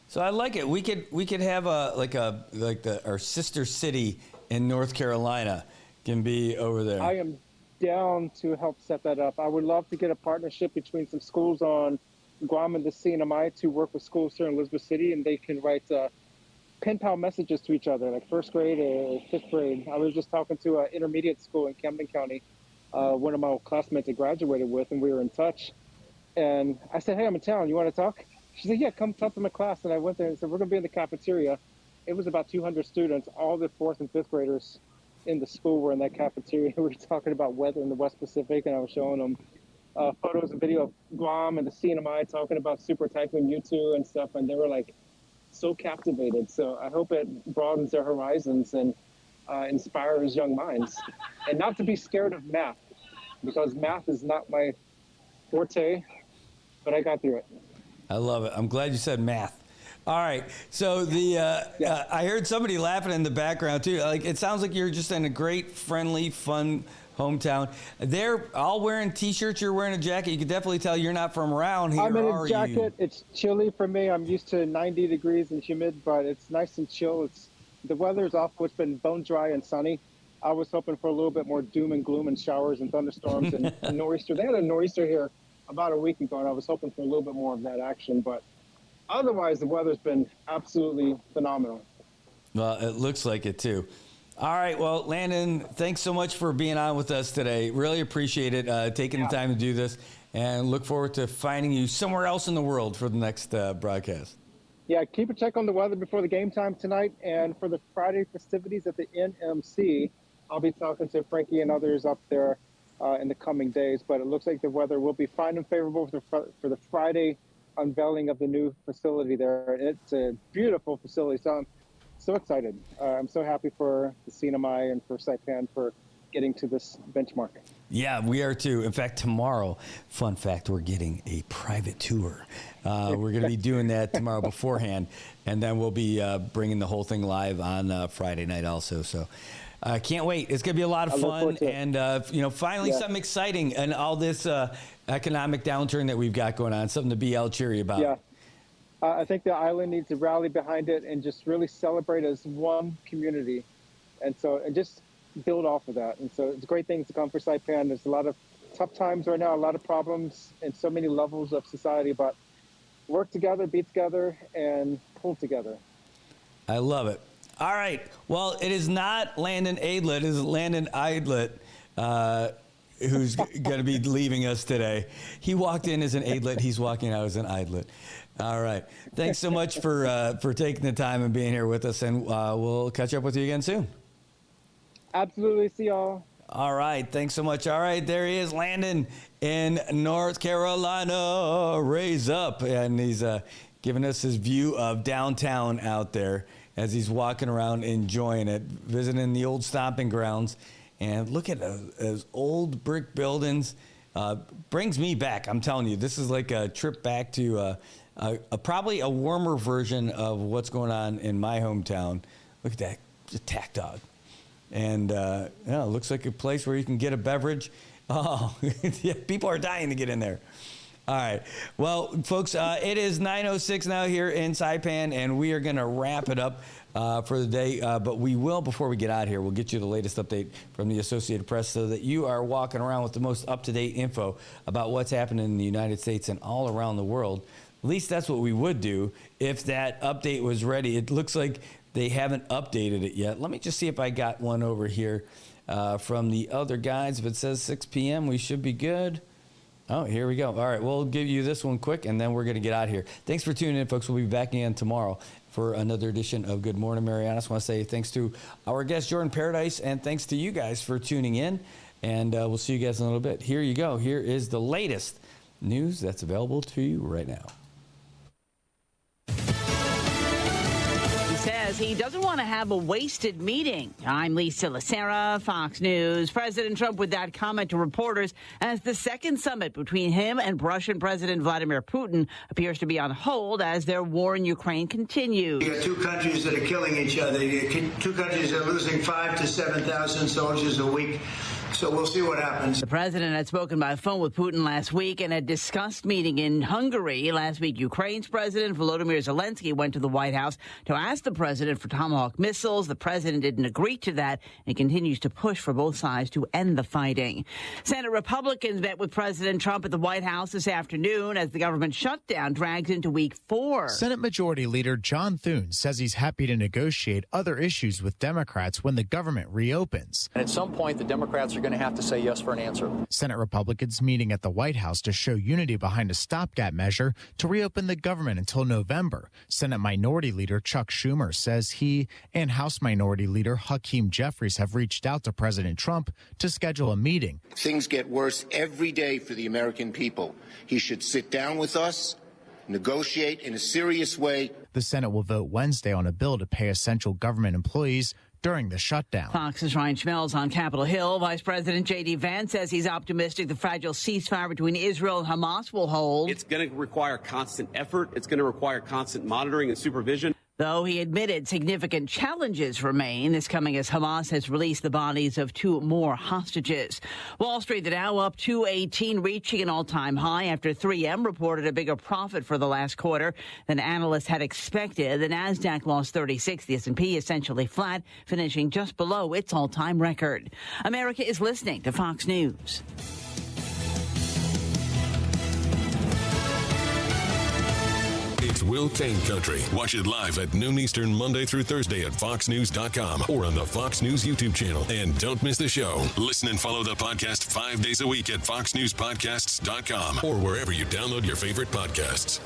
So I like it. We could have our sister city in North Carolina can be over there. I am down to help set that up. I would love to get a partnership between some schools on Guam and the CNMI to work with schools here in Elizabeth City, and they can write pen pal messages to each other, like first grade or fifth grade. I was just talking to an intermediate school in Camden County, one of my old classmates I graduated with, and we were in touch. And I said, hey, I'm in town. You want to talk? She said, yeah, come talk to my class. And I went there and said, we're going to be in the cafeteria. It was about 200 students. All the fourth and fifth graders in the school were in that cafeteria. We were talking about weather in the West Pacific, and I was showing them photos and video of Guam and the CNMI talking about Super Typhoon U2 and stuff, and they were like so captivated. So I hope it broadens their horizons and inspires young minds. And not to be scared of math, because math is not my forte, but I got through it. I love it. I'm glad you said math. All right. So I heard somebody laughing in the background too. Like, it sounds like you're just in a great, friendly, fun hometown. They're all wearing T-shirts. You're wearing a jacket. You can definitely tell you're not from around here. I'm in a jacket. It's chilly for me. I'm used to 90 degrees and humid, but it's nice and chill. The weather's awful. It's been bone dry and sunny. I was hoping for a little bit more doom and gloom and showers and thunderstorms and a nor'easter. They had a nor'easter here about a week ago, and I was hoping for a little bit more of that action, but otherwise, the weather's been absolutely phenomenal. Well, it looks like it, too. All right. Well, Landon, thanks so much for being on with us today. Really appreciate it, taking the time to do this, and look forward to finding you somewhere else in the world for the next broadcast. Yeah, keep a check on the weather before the game time tonight, and for the Friday festivities at the NMC, I'll be talking to Frankie and others up there in the coming days, but it looks like the weather will be fine and favorable for the Friday unveiling of the new facility there. It's a beautiful facility, so I'm so excited. I'm so happy for the CNMI and for Saipan for getting to this benchmark. Yeah, we are too. In fact, tomorrow, fun fact, we're getting a private tour. We're going to be doing that tomorrow beforehand, and then we'll be bringing the whole thing live on Friday night also. So can't wait. It's going to be a lot of fun, and finally something exciting and all this economic downturn that we've got going on, something to be all cheery about. Yeah. I think the island needs to rally behind it and just really celebrate as one community. And just build off of that. And so it's great things to come for Saipan. There's a lot of tough times right now, a lot of problems in so many levels of society, but work together, be together, and pull together. I love it. All right. Well, it is not Landon Aidlet. It is Landon Aidlet who's going to be leaving us today. He walked in as an Aidlet. He's walking out as an Aidlet. All right. Thanks so much for taking the time and being here with us, and we'll catch up with you again soon. Absolutely. See y'all. All right. Thanks so much. All right. There he is, Landon in North Carolina. Raise up. And he's giving us his view of downtown out there as he's walking around enjoying it, visiting the old stomping grounds. And look at those old brick buildings. Brings me back. I'm telling you, this is like a trip back to probably a warmer version of what's going on in my hometown. Look at that, just tack dog. And it looks like a place where you can get a beverage. Oh, yeah, people are dying to get in there. All right. Well, folks, it is 9:06 now here in Saipan, and we are going to wrap it up for the day. But we will, before we get out of here, we'll get you the latest update from the Associated Press so that you are walking around with the most up-to-date info about what's happening in the United States and all around the world. At least that's what we would do if that update was ready. It looks like they haven't updated it yet. Let me just see if I got one over here from the other guys. If it says 6 p.m., we should be good. Oh, here we go. All right, we'll give you this one quick, and then we're going to get out of here. Thanks for tuning in, folks. We'll be back again tomorrow for another edition of Good Morning Marianas. I want to say thanks to our guest, Jordan Paradise, and thanks to you guys for tuning in. And we'll see you guys in a little bit. Here you go. Here is the latest news that's available to you right now. Says he doesn't want to have a wasted meeting. I'm Lisa Lacera, Fox News. President Trump with that comment to reporters as the second summit between him and Russian President Vladimir Putin appears to be on hold as their war in Ukraine continues. You got two countries that are killing each other. Two countries that are losing 5,000 to 7,000 soldiers a week. So we'll see what happens. The president had spoken by phone with Putin last week and had discussed meeting in Hungary. Last week, Ukraine's President Volodymyr Zelensky went to the White House to ask the president for Tomahawk missiles. The president didn't agree to that and continues to push for both sides to end the fighting. Senate Republicans met with President Trump at the White House this afternoon as the government shutdown drags into week 4. Senate Majority Leader John Thune says he's happy to negotiate other issues with Democrats when the government reopens. And at some point, the Democrats are going to have to say yes for an answer. Senate Republicans meeting at the White House to show unity behind a stopgap measure to reopen the government until November. Senate Minority Leader Chuck Schumer says he and House Minority Leader Hakeem Jeffries have reached out to President Trump to schedule a meeting. Things get worse every day for the American people. He should sit down with us, negotiate in a serious way. The Senate will vote Wednesday on a bill to pay essential government employees during the shutdown. Fox's Ryan Schmelz on Capitol Hill. Vice President J.D. Vance says he's optimistic the fragile ceasefire between Israel and Hamas will hold. It's going to require constant effort. It's going to require constant monitoring and supervision. Though he admitted significant challenges remain, this coming as Hamas has released the bodies of 2 more hostages. Wall Street, the Dow up 218, reaching an all-time high after 3M reported a bigger profit for the last quarter than analysts had expected. The Nasdaq lost 36, the S&P essentially flat, finishing just below its all-time record. America is listening to Fox News. It's Will Kane Country. Watch it live at noon Eastern Monday through Thursday at foxnews.com or on the Fox News YouTube channel. And don't miss the show. Listen and follow the podcast 5 days a week at foxnewspodcasts.com or wherever you download your favorite podcasts.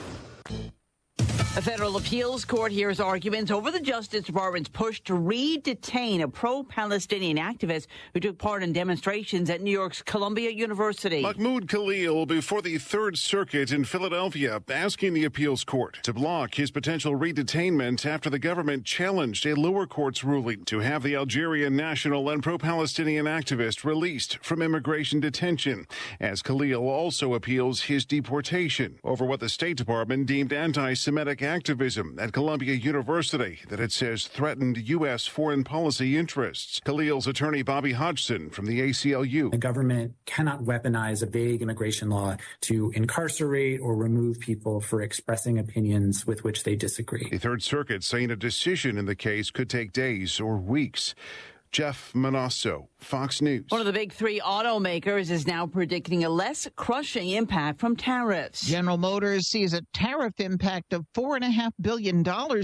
A federal appeals court hears arguments over the Justice Department's push to re-detain a pro-Palestinian activist who took part in demonstrations at New York's Columbia University. Mahmoud Khalil before the Third Circuit in Philadelphia, asking the appeals court to block his potential re-detainment after the government challenged a lower court's ruling to have the Algerian national and pro-Palestinian activist released from immigration detention, as Khalil also appeals his deportation over what the State Department deemed anti-Semitic activism at Columbia University that it says threatened U.S. foreign policy interests. Khalil's attorney Bobby Hodgson from the ACLU. The government cannot weaponize a vague immigration law to incarcerate or remove people for expressing opinions with which they disagree. The Third Circuit saying a decision in the case could take days or weeks. Jeff Manasso, Fox News. One of the big 3 automakers is now predicting a less crushing impact from tariffs. General Motors sees a tariff impact of $4.5 billion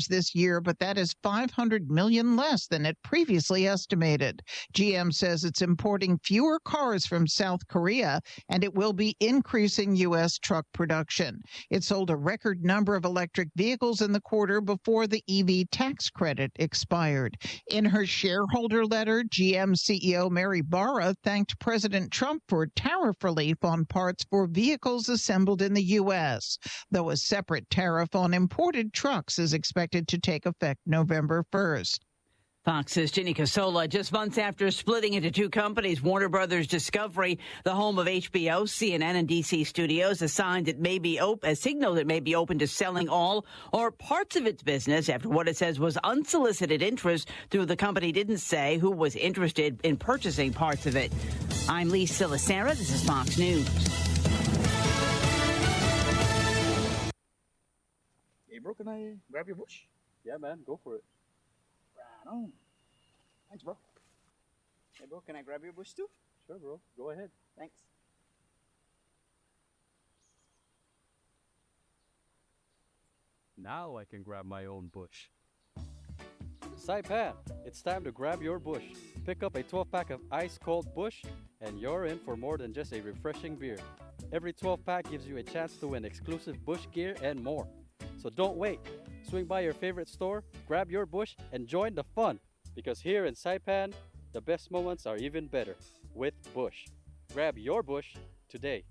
this year, but that is $500 million less than it previously estimated. GM says it's importing fewer cars from South Korea, and it will be increasing U.S. truck production. It sold a record number of electric vehicles in the quarter before the EV tax credit expired. In her shareholder letter, GM CEO Mary Barra thanked President Trump for tariff relief on parts for vehicles assembled in the U.S., though a separate tariff on imported trucks is expected to take effect November 1st. Fox's Ginny Casola, just months after splitting into 2 companies, Warner Brothers Discovery, the home of HBO, CNN, and DC Studios, has signaled it may be open to selling all or parts of its business after what it says was unsolicited interest, though the company didn't say who was interested in purchasing parts of it. I'm Lee Silasera. This is Fox News. Hey, bro, can I grab your bush? Yeah, man, go for it. Right on. Thanks, bro. Hey, bro, can I grab your bush too? Sure, bro. Go ahead. Thanks. Now I can grab my own bush. Saipan, it's time to grab your bush. Pick up a 12-pack of ice-cold Bush, and you're in for more than just a refreshing beer. Every 12-pack gives you a chance to win exclusive Bush gear and more. So don't wait. Swing by your favorite store, grab your Bush, and join the fun. Because here in Saipan, the best moments are even better with Bush. Grab your Bush today.